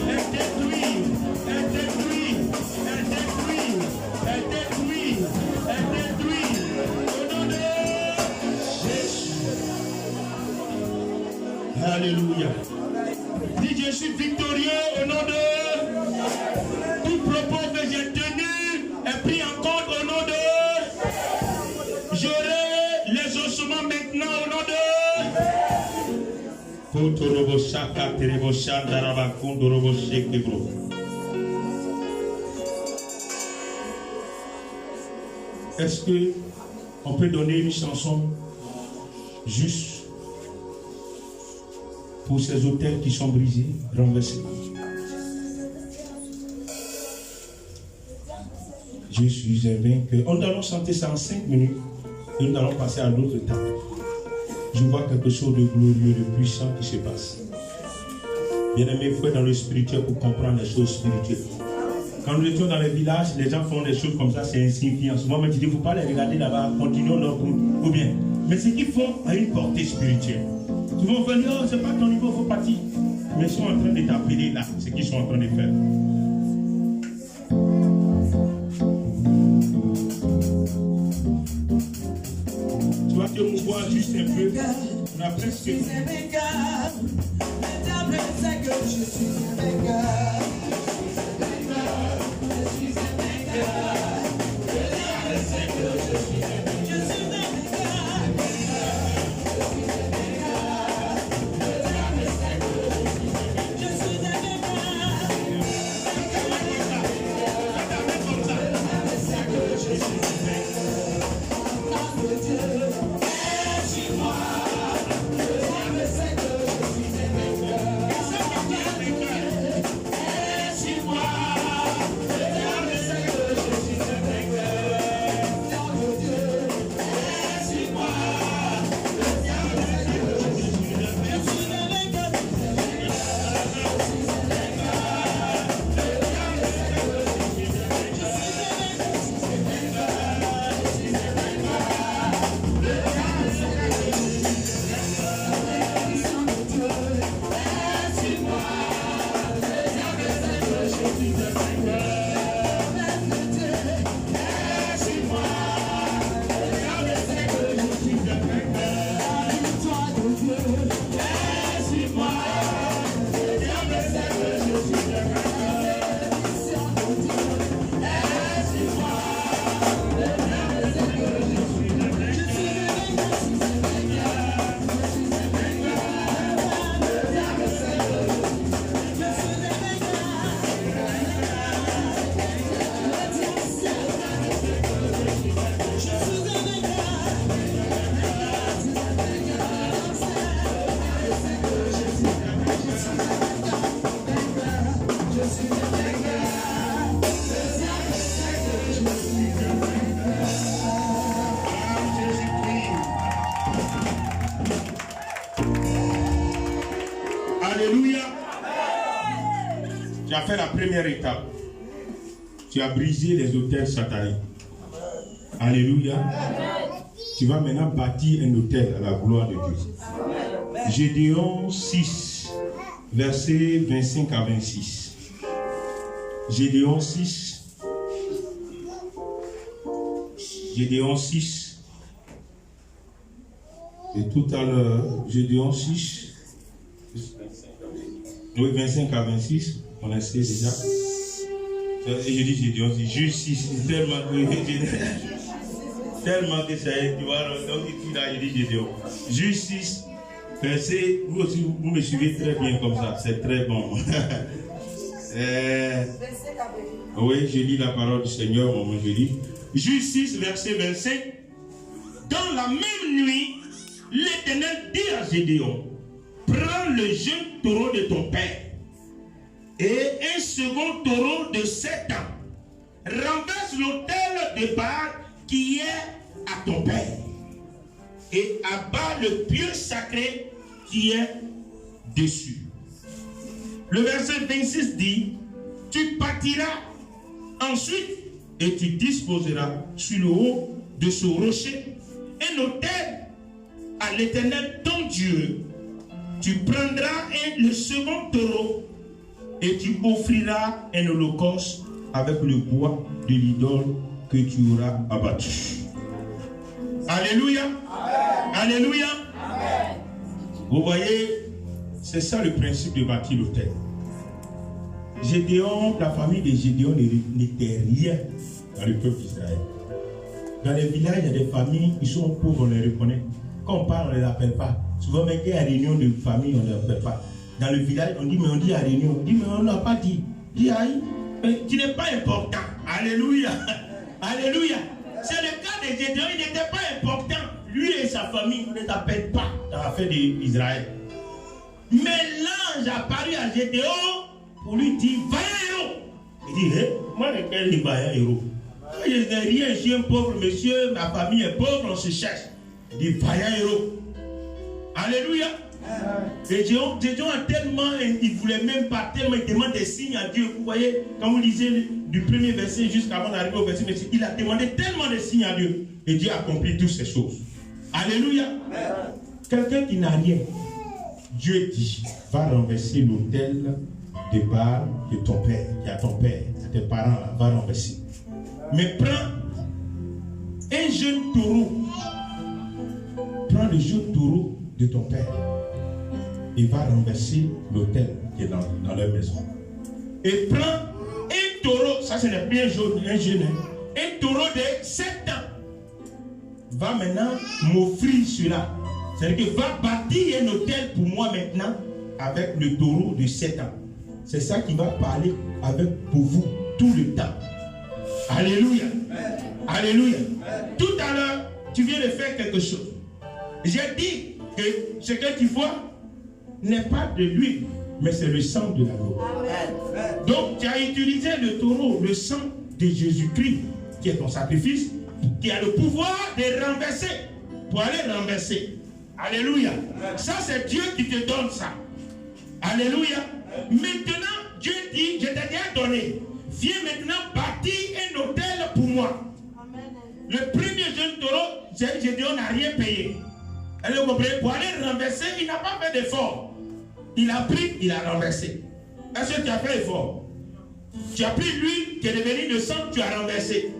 est détruite, est détruite, est détruite, est détruite, est détruite. Au nom de Jésus. Alléluia. Dis, je suis victorieux au nom de... Tout propos que j'ai tenu est pris en compte au nom de... J'aurai les ossements maintenant au nom de... Est-ce que on peut donner une chanson juste pour ces autels qui sont brisés, renversés? Je suis un vainqueur. Nous allons chanter ça en 5 minutes et nous allons passer à l'autre étape. Je vois quelque chose de glorieux, de puissant qui se passe. Bien-aimé, il faut être dans le spirituel pour comprendre les choses spirituelles. Quand nous étions dans les villages, les gens font des choses comme ça, c'est insignifiant. Souvent, tu dis, il ne faut pas les regarder là-bas, continuons notre route. Ou bien, mais ce qu'ils font a une portée spirituelle. Souvent, on va dire, oh, c'est pas ton niveau, il faut partir. Mais ils sont en train de t'appeler là, ce qu'ils sont en train de faire. Tu vas te mouvoir juste un peu. On a presque. Je suis un Alléluia. Tu as fait la première étape. Tu as brisé les autels sataniques. Alléluia. Tu vas maintenant bâtir un autel à la gloire de Dieu. Gédéon 6, versets 25 à 26. Gédéon 6. Gédéon 6. Et tout à l'heure, Gédéon 6. Oui, 25 à 26. On a essayé déjà. Et je dis Gédéon 6. Juge 6. Tellement que ça est, tu vois. Donc, là, je dis Gédéon. Juge 6. Verset. Vous aussi, vous me suivez très bien comme ça. C'est très bon. Oui, je lis la parole du Seigneur, maman, je lis. Juge 6, verset 25. Dans la même nuit, l'Éternel dit à Gédéon, prends le jeune taureau de ton père et un second taureau de 7 ans. Renverse l'autel de Baal qui est à ton père et abat le pieu sacré qui est dessus. Le verset 26 dit, tu bâtiras ensuite et tu disposeras sur le haut de ce rocher un autel à l'Éternel ton Dieu. Tu prendras le second taureau et tu offriras un holocauste avec le bois de l'idole que tu auras abattu. Alléluia. Amen. Alléluia. Amen. Vous voyez, c'est ça le principe de bâtir l'autel. Gédéon, la famille de Gédéon n'était rien dans le peuple d'Israël. Dans les villages, il y a des familles, ils sont pauvres, on les reconnaît. Quand on parle, on ne les appelle pas. Souvent, même qu'il y a une réunion de famille, on ne les appelle pas. Dans le village, on dit, mais on dit à réunion. On dit, mais on n'a pas dit. On dit, aïe, mais tu n'es pas important. Alléluia. Alléluia. C'est le cas de Gédéon, il n'était pas important. Lui et sa famille, on ne les appelle pas dans l'affaire d'Israël. Mais l'ange apparu à Gédéon pour lui dire, vaillant héros. Il dit, hey, moi, je suis vaillant héros. Je n'ai rien, je suis un pauvre monsieur, ma famille est pauvre, on se cherche. Il dit, vaillant héros. Alléluia. Et Gédéon a tellement, il ne voulait même pas, tellement il demande des signes à Dieu. Vous voyez, quand vous lisez du premier verset jusqu'avant d'arriver au verset, il a demandé tellement de signes à Dieu. Et Dieu a accompli toutes ces choses. Alléluia. Quelqu'un qui n'a rien, Dieu dit, va renverser l'autel de Baal de ton père, qui a ton père, tes parents, là, va renverser. Mais prends un jeune taureau. Prends le jeune taureau de ton père et va renverser l'autel qui est dans leur maison. Et prends un taureau, ça ce n'est pas un jeune, un taureau de 7 ans. Va maintenant m'offrir cela. C'est-à-dire que va bâtir un autel pour moi maintenant avec le taureau de 7 ans. C'est ça qui va parler pour vous tout le temps. Alléluia. Alléluia. Tout à l'heure, tu viens de faire quelque chose. J'ai dit que ce que tu vois n'est pas de l'huile, mais c'est le sang de l'agneau. Donc, tu as utilisé le taureau, le sang de Jésus-Christ, qui est ton sacrifice, qui a le pouvoir de renverser, pour aller renverser. Alléluia. Ça, c'est Dieu qui te donne ça. Alléluia. Maintenant, Dieu dit, je t'ai déjà donné. Viens maintenant bâtir un autel pour moi. Le premier jeune taureau, Gédéon n'a rien payé. Alors, vous comprenez, pour aller renverser, il n'a pas fait d'effort. Il a pris, il a renversé. Est-ce que tu as fait effort? Tu as pris l'huile qui est devenue de sang, tu as renversé.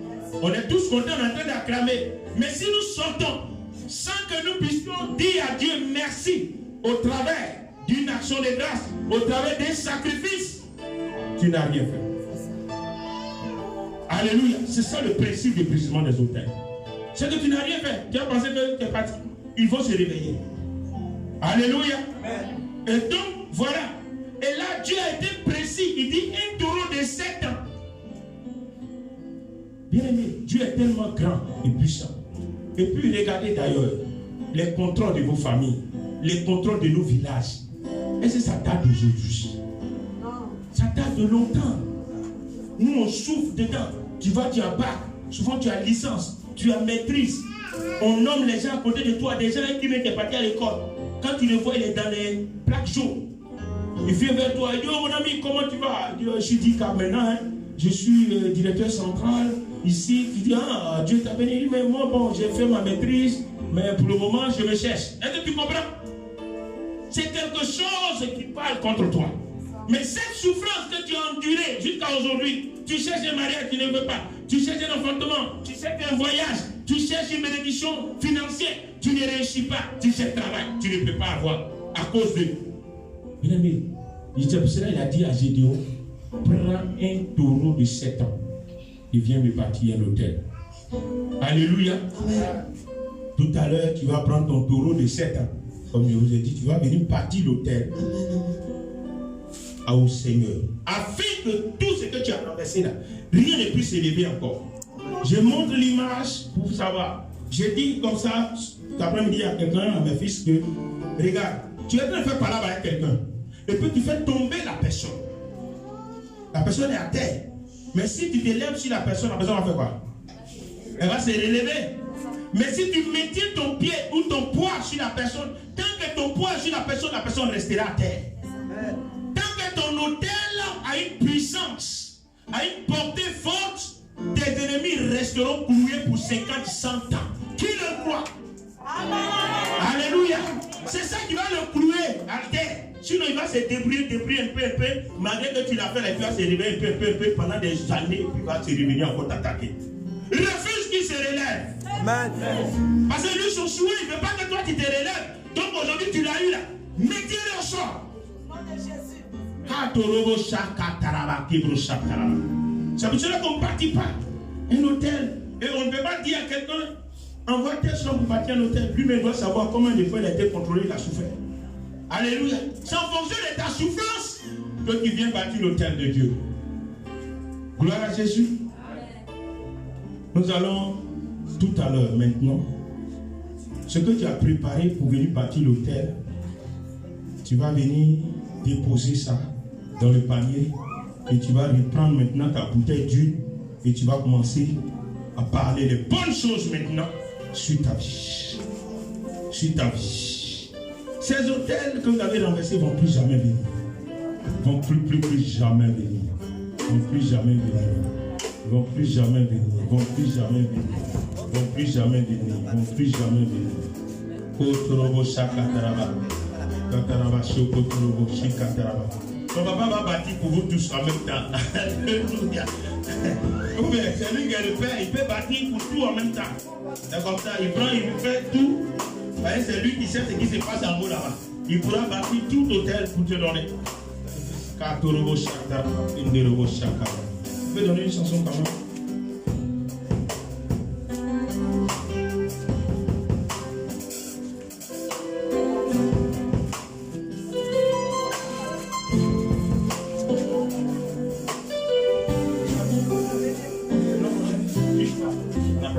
On est tous contents, on est en train d'acclamer. Mais si nous sortons sans que nous puissions dire à Dieu merci au travers d'une action de grâce, au travers d'un sacrifice, tu n'as rien fait. Alléluia. C'est ça le principe du brisement des autels. C'est que tu n'as rien fait. Tu as pensé que tu es parti. Il faut se réveiller. Alléluia. Et donc, voilà. Et là, Dieu a été précis. Il dit un taureau de 7 ans. Bien aimé, Dieu est tellement grand et puissant. Et puis, regardez d'ailleurs les contrôles de vos familles, les contrôles de nos villages. Est-ce que ça date d'aujourd'hui? Ça date de longtemps. Nous, on souffre dedans. Tu vas, tu as bac. Souvent, tu as licence. Tu as maîtrise. On nomme les gens à côté de toi. Des gens qui mettent partis à l'école. Quand tu le vois, il est dans les plaques jaunes. Il vient vers toi. Il dit, oh mon ami, comment tu vas? Il dit, je suis dit qu'à maintenant, hein, je suis directeur central ici, qui dit, ah, Dieu t'a béni, mais moi, bon, j'ai fait ma maîtrise, mais pour le moment, je me cherche. Est-ce que tu comprends? C'est quelque chose qui parle contre toi. Mais cette souffrance que tu as endurée jusqu'à aujourd'hui, tu cherches un mariage, tu ne veux pas. Tu cherches un enfantement, tu cherches un voyage, tu cherches une bénédiction financière, tu ne réussis pas. Tu cherches un travail, tu ne peux pas avoir à cause de. Bien aimé, c'est pour cela qu'il a dit à Gédéon, prends un taureau de 7 ans et viens me bâtir un autel. Alléluia. Amen. Tout à l'heure, tu vas prendre ton taureau de 7 ans. Comme je vous ai dit, tu vas venir bâtir l'autel au Seigneur. Afin que tout ce que tu as renversé là, rien ne puisse s'élever encore. Je montre l'image pour savoir. J'ai dit comme ça, cet après-midi à quelqu'un, à mes fils, que regarde, tu es en train de faire parler avec quelqu'un. Et puis tu fais tomber la personne. La personne est à terre. Mais si tu te lèves sur la personne va faire quoi? Elle va se relever. Mais si tu maintiens ton pied ou ton poids sur la personne, tant que ton poids est sur la personne restera à terre. Tant que ton autel a une puissance, a une portée forte, tes ennemis resteront cloués pour 50, 100 ans. Qui le croit? Alléluia. C'est ça qui va le clouer à terre. Sinon, il va se débrouiller un peu. Malgré que tu l'as fait, il va se réveiller un peu pendant des années, et puis il va se revenir encore t'attaquer. Refuse qu'il se relève. Amen. Parce que lui, son souhait, il ne veut pas que toi tu te relèves. Donc aujourd'hui, tu l'as eu là. Mettez-le au sort. C'est pour cela qu'on ne bâtit pas un hôtel. Et on ne peut pas dire à quelqu'un, envoie tel somme pour bâtir un hôtel. Lui-même doit savoir comment de fois il a été contrôlé, il a souffert. Alléluia. C'est en fonction de ta souffrance que tu viens bâtir l'hôtel de Dieu. Gloire à Jésus. Nous allons tout à l'heure maintenant, ce que tu as préparé pour venir bâtir l'hôtel, tu vas venir déposer ça dans le panier et tu vas reprendre maintenant ta bouteille d'huile et tu vas commencer à parler de bonnes choses maintenant sur ta vie. Sur ta vie. Ces hôtels que vous avez renversés vont plus jamais venir. Vont plus jamais venir. Vont plus jamais venir. Vont plus jamais venir. Vont plus jamais venir. Vont plus jamais venir. Vont plus jamais venir. Kotorobo Shakataraba. Kataraba Shokotorobo Shikataraba. Ton papa va bâtir pour vous tous en même temps. Alléluia. C'est lui qui est le père, il peut bâtir pour tout en même temps. C'est comme ça, il prend, il fait tout. C'est lui qui sait ce qui se passe en haut là-bas. Il pourra bâtir tout hôtel pour te donner. Katorobo Shakataraba. Inderobo Shakataraba. Tu peux donner une chanson quand même?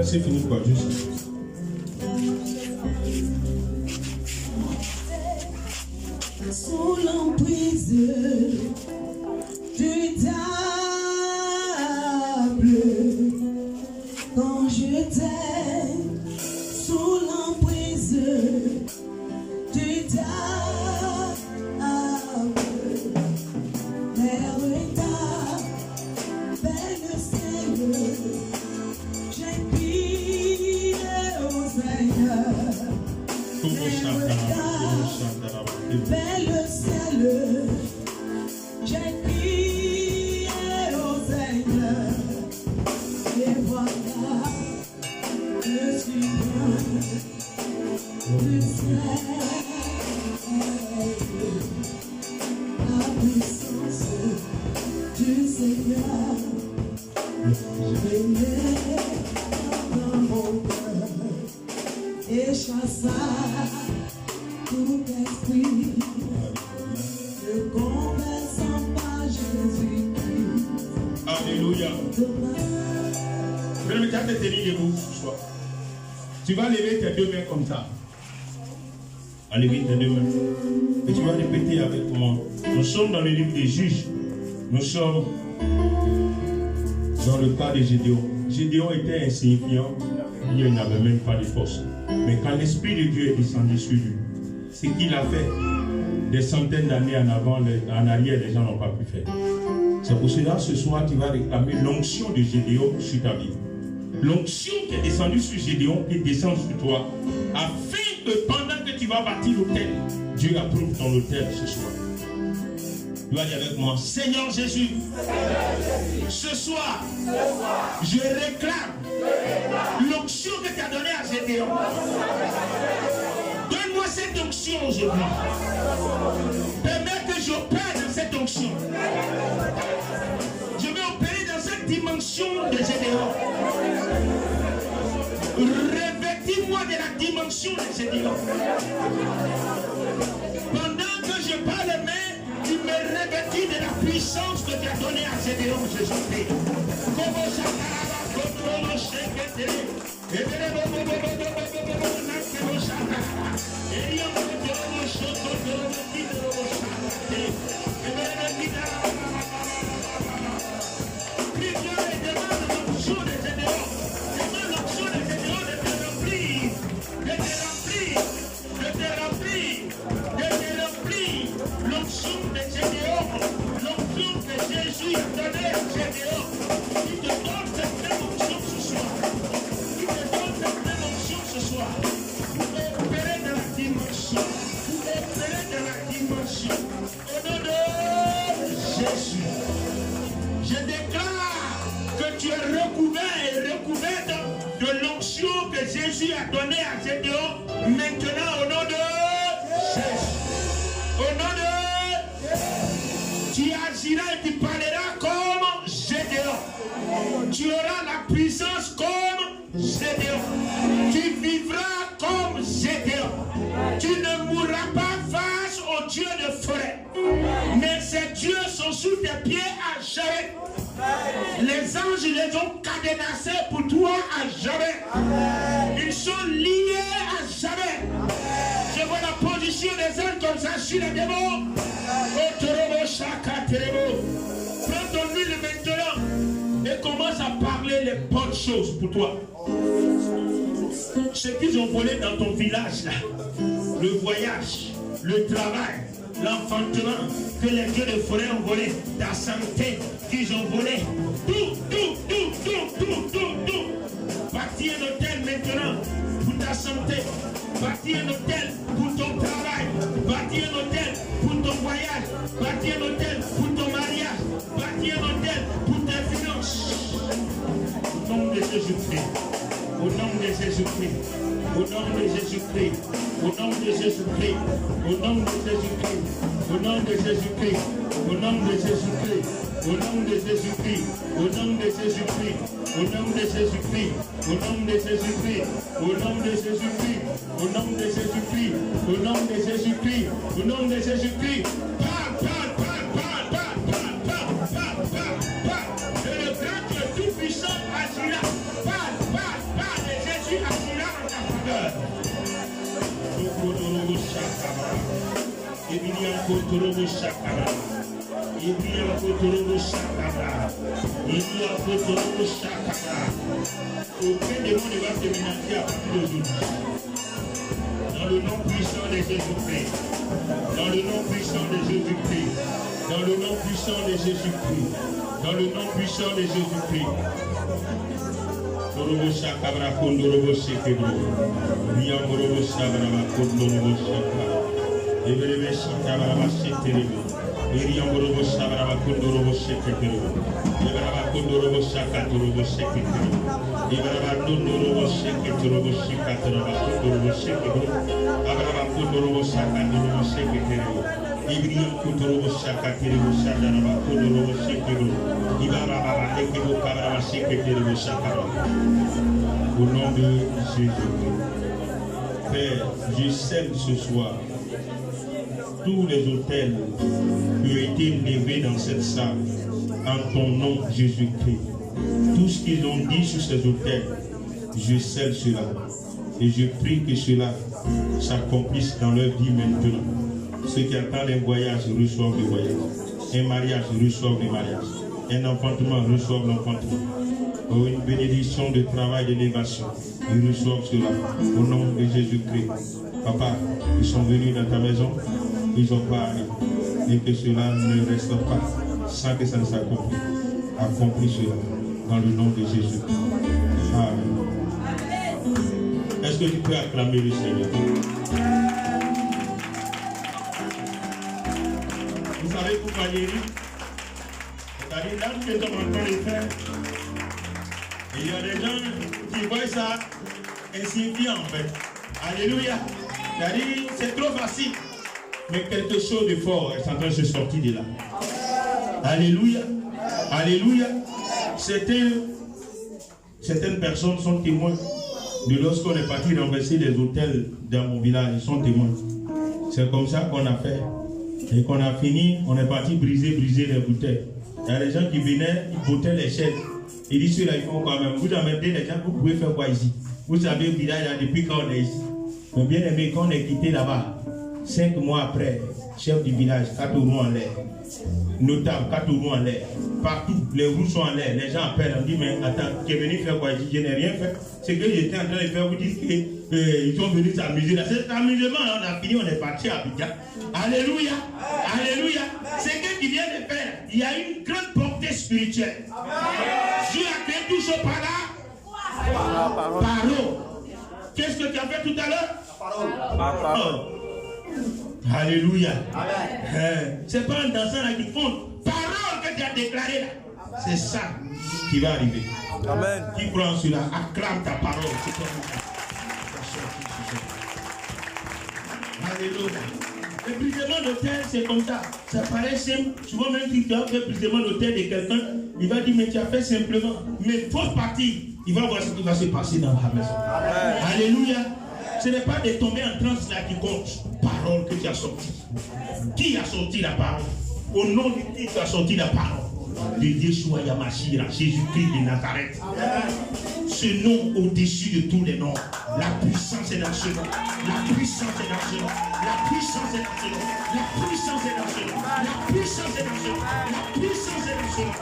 C'est fini quoi, juste. Sous l'emprise du diable, quand j'étais sous l'emprise du diable, vers ta belle Seigneur, j'ai crié au Seigneur. Belle ciel, j'ai crié au Seigneur, et voilà, je suis loin du ciel, la puissance du Seigneur, je mets dans mon cœur et chassa tout esprit ne conversant pas Jésus-Christ. Alléluia. Je vais me faire te tenir debout ce soir. Tu vas lever tes deux mains comme ça. Lever tes deux mains. Et tu vas répéter avec moi. Nous sommes dans le livre des Juges. Nous sommes dans le cas de Gédéon. Gédéon était insignifiant. Il n'avait même pas de force. Mais quand l'Esprit de Dieu est descendu sur lui, ce qu'il a fait des centaines d'années en avant, en arrière, les gens n'ont pas pu faire. C'est pour cela, ce soir, tu vas réclamer l'onction de Gédéon sur ta vie. L'onction qui est descendue sur Gédéon, qui descend sur toi, afin que pendant que tu vas bâtir l'autel, Dieu approuve ton autel ce soir. Tu vas dire avec moi, Seigneur Jésus, ce soir, je réclame l'onction que tu as donnée à Gédéon. Donne-moi cette onction aujourd'hui. Permets que j'opère dans cette onction. Je vais opérer dans cette dimension de Gédéon. Revêtis-moi de la dimension de Gédéon. Pendant que je parle, mais tu me revêtis de la puissance que tu as donnée à Gédéon, Jésus-Christ. Jésus a donné à Gédéon. Il te donne cette même onction ce soir. Il te donne cette même onction ce soir. Vous pouvez opérer dans la dimension. Vous pouvez opérer dans la dimension. Au nom de Jésus, je déclare que tu es recouvert et recouverte de l'onction que Jésus a donnée à Gédéon. Maintenant, au nom de Jésus. Au nom de tu agiras et tu parleras comme Gédéon. Tu auras la puissance comme Gédéon. Tu vivras comme Gédéon. Tu ne mourras pas face aux dieux de forêt. Mais ces dieux sont sous tes pieds à jamais. Les anges les ont cadenassés pour toi à jamais. Ils sont liés à jamais. Je vois la position des anges comme ça sur les démons. Prends ton huile maintenant et commence à parler les bonnes choses pour toi. Ce qu'ils ont volé dans ton village là, le voyage, le travail, l'enfantement, que les dieux de forêt ont volé, ta santé, qu'ils ont volé, tout. Bâtis un hôtel maintenant pour ta santé, bâtis un hôtel pour ton travail, bâtis un hôtel pour ton voyage, bâtis un hôtel pour ton mariage, bâtis un hôtel pour tes finances. Au nom de Jésus-Christ, au nom de Jésus-Christ, au nom de Jésus-Christ, au nom de Jésus-Christ, au nom de Jésus-Christ, au nom de Jésus-Christ, au nom de Jésus-Christ, au nom de Jésus-Christ, au nom de Jésus-Christ, au nom de Jésus-Christ, au nom de Jésus-Christ, au nom de Jésus-Christ, au nom de Jésus-Christ, au nom de Jésus-Christ, au nom de Jésus-Christ, parle. Et le grand Dieu tout-puissant agira. Parle, et Jésus agira en ta faveur. Aucun démon ne va te menacer à partir d'aujourd'hui. Dans le nom puissant de Jésus-Christ. Dans le nom puissant de Jésus-Christ. Dans le nom puissant de Jésus-Christ. Dans le nom puissant de Jésus-Christ. Torobo Shakabra Kondorobo Shekebro. Riamorobo Shabraba Kondorobo Shaka. Ebrebe Shakabra Shekerebo. Riamorobo Shabraba Kondorobo Shekebro. Ebraba Kondorobo Shaka Torobo Shekebro. Ebraba Kondorobo Shekebro Shika Torobo Kondorobo Shekebro. Abraba Kondorobo Shaka Torobo Shekebro. Ibriam Kondorobo Shaka Torobo Shadaraba Kondorobo Shekebro. Ibaraba Ekebo Kabraba Shekebro Shaka. Au nom de Jésus. Père, je scelle ce soir tous les autels qui ont été levés dans cette salle en ton nom Jésus-Christ. Tout ce qu'ils ont dit sur ces autels, je scelle cela. Et je prie que cela s'accomplisse dans leur vie maintenant. Ceux qui attendent un voyage reçoivent le voyage. Un mariage reçoivent le mariage. Un enfantement reçoivent l'enfantement. Oh, une bénédiction de travail, d'élévation. Ils reçoivent cela au nom de Jésus-Christ. Papa, ils sont venus dans ta maison, ils ont parlé. Et que cela ne reste pas. sans que ça ne s'accomplisse. Accomplis cela dans le nom de Jésus. Amen. Est-ce que tu peux acclamer le Seigneur? Vous savez pourquoi Valérie? C'est-à-dire là que nous sommes en train de faire. Et il y a des gens qui voient ça insignifiant en fait. Alléluia. C'est-à-dire c'est trop facile. Mais quelque chose de fort est en train de se sortir de là. Alléluia. Alléluia. Certaines personnes sont témoins de lorsqu'on est parti renverser les hôtels dans mon village. Ils sont témoins. C'est comme ça qu'on a fait. Et qu'on a fini, on est parti briser les bouteilles. Il y a des gens qui venaient, ils bottaient les chaises. Ils disent ceux-là, ils font quand même. Vous amenez les gens, vous pouvez faire quoi ici? Vous savez, au village, là, depuis quand on est ici. Mais bien aimé, quand on est quitté là-bas, 5 mois après, chef du village, 4 roues en l'air. Notable, 4 roues en l'air. Partout, les roues sont en l'air. Les gens appellent, on dit, mais attends, tu es venu faire quoi ici? Je n'ai rien fait. C'est que j'étais en train de faire, vous dites qu'ils sont venus s'amuser là. C'est amusement, on a fini, on est parti à Abidjan. Alléluia. Alléluia. C'est que tu viens de faire. Il y a une grande portée spirituelle. Dieu a créé tout ce par là. Parole. Qu'est-ce que tu as fait tout à l'heure? Parole. Alléluia. C'est pas un dansant là qui compte. Parole que tu as déclarée là. C'est ça qui va arriver. Amen. Qui croit en cela, acclame ta parole. Alléluia. Le brisement d'hôtel, c'est comme ça. Ça paraît simple. Souvent même si tu as fait le brisement d'hôtel de quelqu'un, il va dire, mais tu as fait simplement. Mais il faut partir. Il va voir ce qui va se passer dans la maison. Amen. Alléluia. Ce n'est pas de tomber en transe là qui compte. Parole que tu as sortie. Qui a sorti la parole? Au nom de qui tu as sorti la parole? De Yeshua Yamashira, Jésus-Christ de Nazareth. Ce nom au-dessus de tous les noms. La puissance est dans ce nom. La puissance est dans ce nom. La puissance est dans ce nom. La puissance est dans ce nom. La puissance est dans ce nom. La puissance est dans ce nom.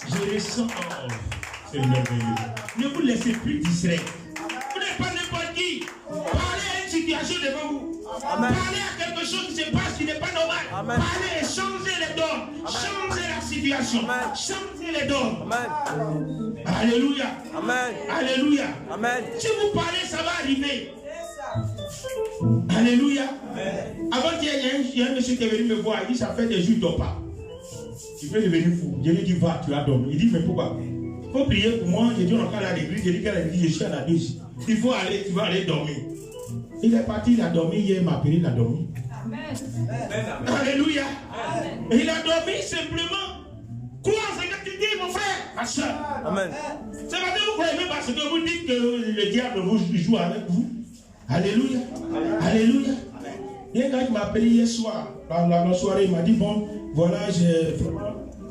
Je ressens. C'est merveilleux. Ne vous laissez plus distraire. Vous n'êtes pas n'importe qui. Parlez à une situation devant vous. Amen. Parlez à quelque chose qui se passe qui n'est pas normal. Amen. Parlez et changez les dons. Changez la situation. Amen. Changez les dons. Amen. Alléluia. Amen. Alléluia. Amen. Si vous parlez, ça va arriver. Alléluia. Amen. Avant-hier, il y a un monsieur qui est venu me voir. Il dit, ça fait des jours, il ne dort pas. Il peut devenir fou. Je lui ai dit, va, tu vas dormir. Il dit, mais pourquoi? Il faut prier pour moi. J'ai dit, on va à l'église. J'ai dit, qu'à l'église, je suis à la douche. Il faut aller, tu vas aller dormir. Il est parti, il a dormi. Hier, il m'a appelé, il a dormi. Amen. Alléluia. Amen. Et il a dormi simplement. Quoi, c'est que tu dis, mon frère, ma soeur? Amen. C'est pas que vous croyez même parce que vous dites que le diable vous joue avec vous. Alléluia. Alléluia. Il y a un gars qui m'a appelé hier soir, la soirée, il m'a dit, bon, voilà, il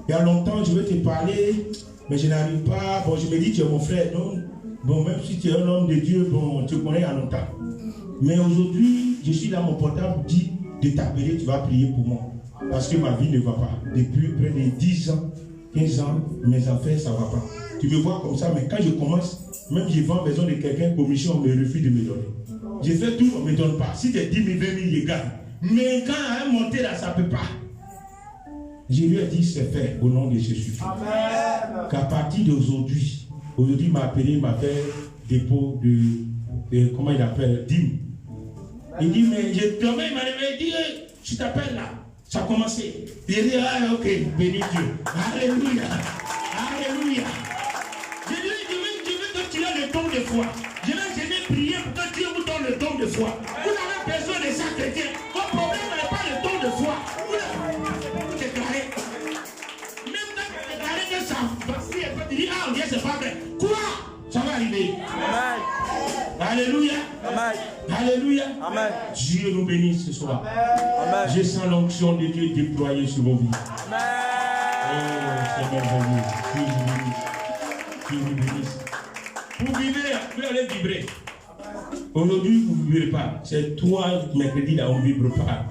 y a longtemps, je veux te parler, mais je n'arrive pas. Bon, je me dis, tu es mon frère, non? Bon, même si tu es un homme de Dieu, bon, tu connais il y a longtemps. Mais aujourd'hui, je suis là, mon portable dit de t'appeler, tu vas prier pour moi. Parce que ma vie ne va pas. Depuis près de 10 ans, 15 ans, mes affaires, ça ne va pas. Tu me vois comme ça, mais quand je commence, même je vends besoin de quelqu'un, commission, on me refuse de me donner. Je fais tout, on ne me donne pas. Si tu es 10 000, 20 000, je gagne. Mais quand à un monté là, ça ne peut pas. Je lui ai dit, c'est fait au nom de Jésus. Amen. Qu'à partir d'aujourd'hui, il m'a appelé, il m'a fait dépôt de comment il appelle, dîme. Il dit, mais je dormais, il m'a réveillé, il dit, hey, je t'appelle là. Ça a commencé. Il dit, ah, ok, bénis Dieu. Alléluia. Alléluia. Je veux que tu aies le don de foi. Je vais prier pour que Dieu vous donne le don de foi. Vous avez besoin de ça, chrétien. Votre problème n'est pas le don de foi. Vous déclarez. Même quand vous déclarez que ça va, tu dis, ah, on dit, c'est pas vrai. Quoi? Ça va arriver. Amen. Alléluia. Amen. Alléluia. Amen. Dieu nous bénisse ce soir. Amen. Je sens l'onction de Dieu déployée sur vos vies. Amen. Oh, c'est merveilleux. Dieu vous bénisse. Dieu vous bénisse. Vous vivez, vous allez vibrer. Aujourd'hui, vous ne vibrez pas. C'est toi, mercredi, là, on ne vibre pas.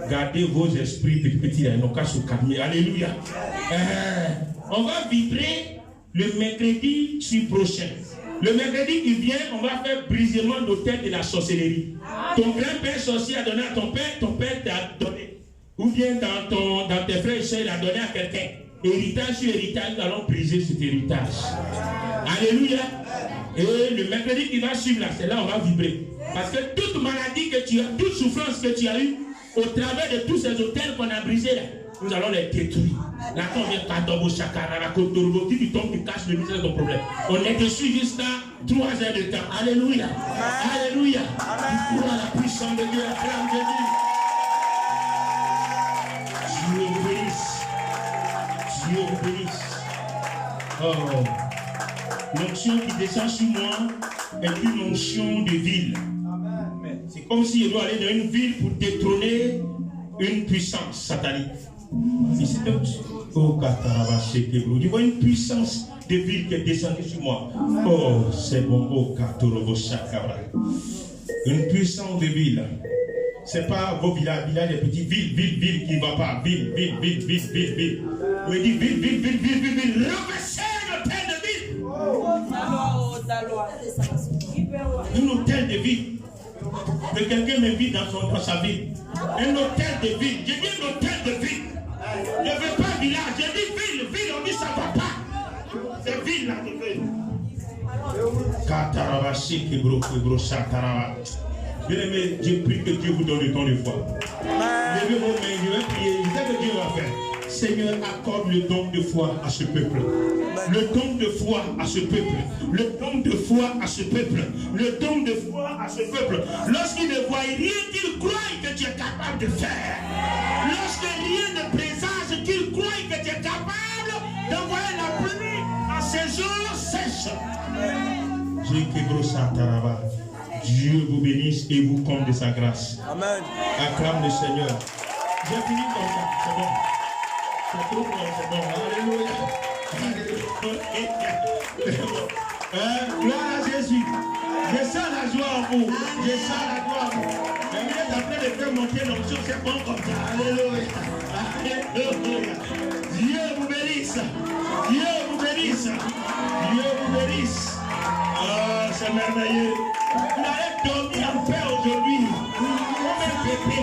Gardez vos esprits petits, là, ils n'ont qu'à se calmer. Alléluia. On va vibrer le mercredi prochain. Le mercredi qui vient, on va faire brisement d'autel de la sorcellerie. Ton grand-père sorcier a donné à ton père t'a donné. Ou bien dans tes frères et sœurs, il a donné à quelqu'un. Héritage sur héritage, nous allons briser cet héritage. Alléluia. Et le mercredi qui va suivre là, c'est là où on va vibrer. Parce que toute maladie que tu as, toute souffrance que tu as eue, au travers de tous ces hôtels qu'on a brisés là, nous allons les détruire. Là, quand on vient Kadobo Shakara, la Kotorobo, qui tombe, qui cache le misère de ton problème. On est dessus jusqu'à 3 heures de temps. Alléluia. Alléluia. Tu crois à la puissance de Dieu, acclame Jésus. Dieu vous bénisse. Dieu vous bénisse. Oh. L'onction qui descend sur moi est une onction de ville. C'est comme si je dois aller dans une ville pour détrôner une puissance satanique. Ici, oh, tu vois une puissance de ville qui est descendue sur moi. Oh, c'est bon. Oh, une puissance de ville. C'est pas vos villages, des petits ville qui ne va pas. Ville. On dit ville. Renversez l'hôtel de ville. Un hôtel de ville. Que quelqu'un m'invite dans sa ville. Un hôtel de ville. J'ai dit un hôtel de ville. Je ne veux pas village. J'ai dit ville. On dit ça ne va pas. C'est ville là de ville. Bien aimé, je prie que Dieu vous donne le temps de foi. Levez vos mains, je vais prier. Je sais que Dieu va faire. Seigneur, accorde le don de foi à ce peuple. Le don de foi à ce peuple. Le don de foi à ce peuple. Le don de foi à ce peuple. Lorsqu'il ne voit rien, qu'il croit que tu es capable de faire. Lorsque rien ne présage, qu'il croit que tu es capable d'envoyer la pluie en ces jours sèches. Dieu vous bénisse et vous comble de sa grâce. Amen. Acclame le Seigneur. J'ai fini comme ça. C'est bon. C'est trop bon, c'est bon. Alléluia. Gloire à Jésus. Je sens la joie en vous. Je sens la joie en vous. Mais vous êtes en train de faire monter l'onction, c'est bon comme ça. Alléluia. Alléluia. Dieu vous bénisse. Dieu vous bénisse. Dieu vous bénisse. Oh, c'est merveilleux. Vous allez dormir en paix aujourd'hui. Comme un bébé.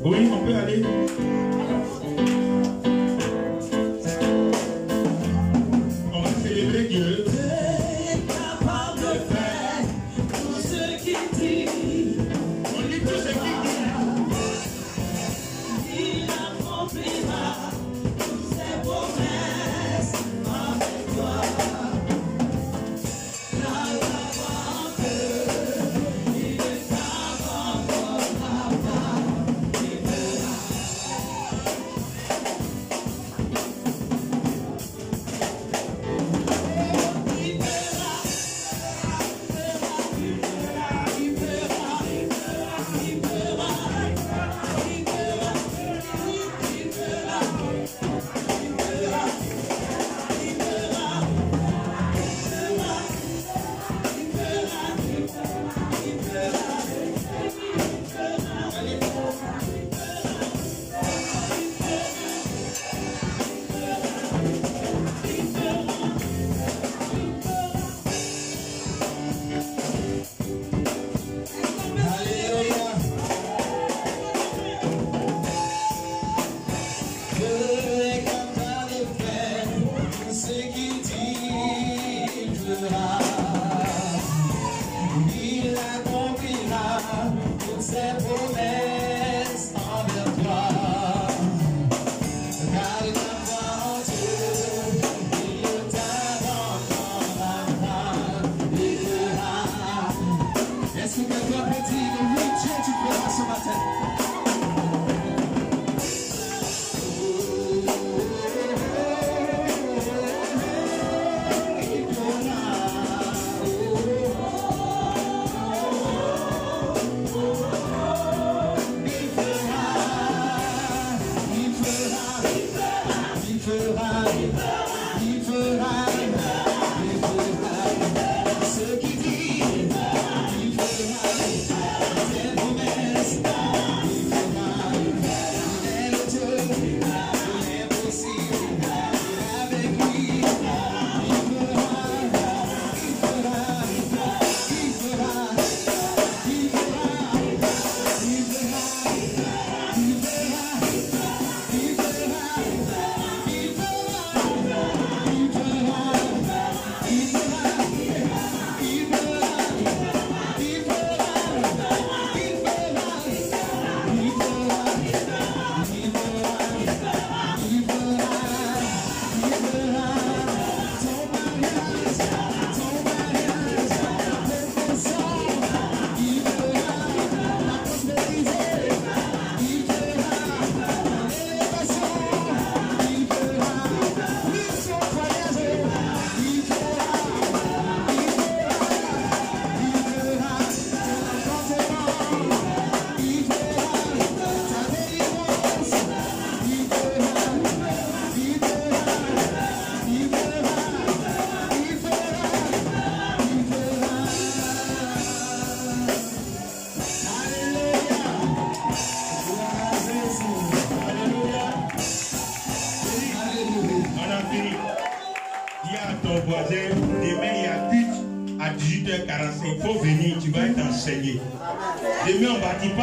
Oui, on peut aller. On va célébrer Dieu. Capable de faire tout ce qu'il dit. On dit tout ce qu'il dit. Il accomplira toutes ses promesses avec toi. Avec fini. Dis à ton voisin, demain il y a culte à 18h45. Il faut venir, tu vas être enseigné. Demain on ne bâtit pas.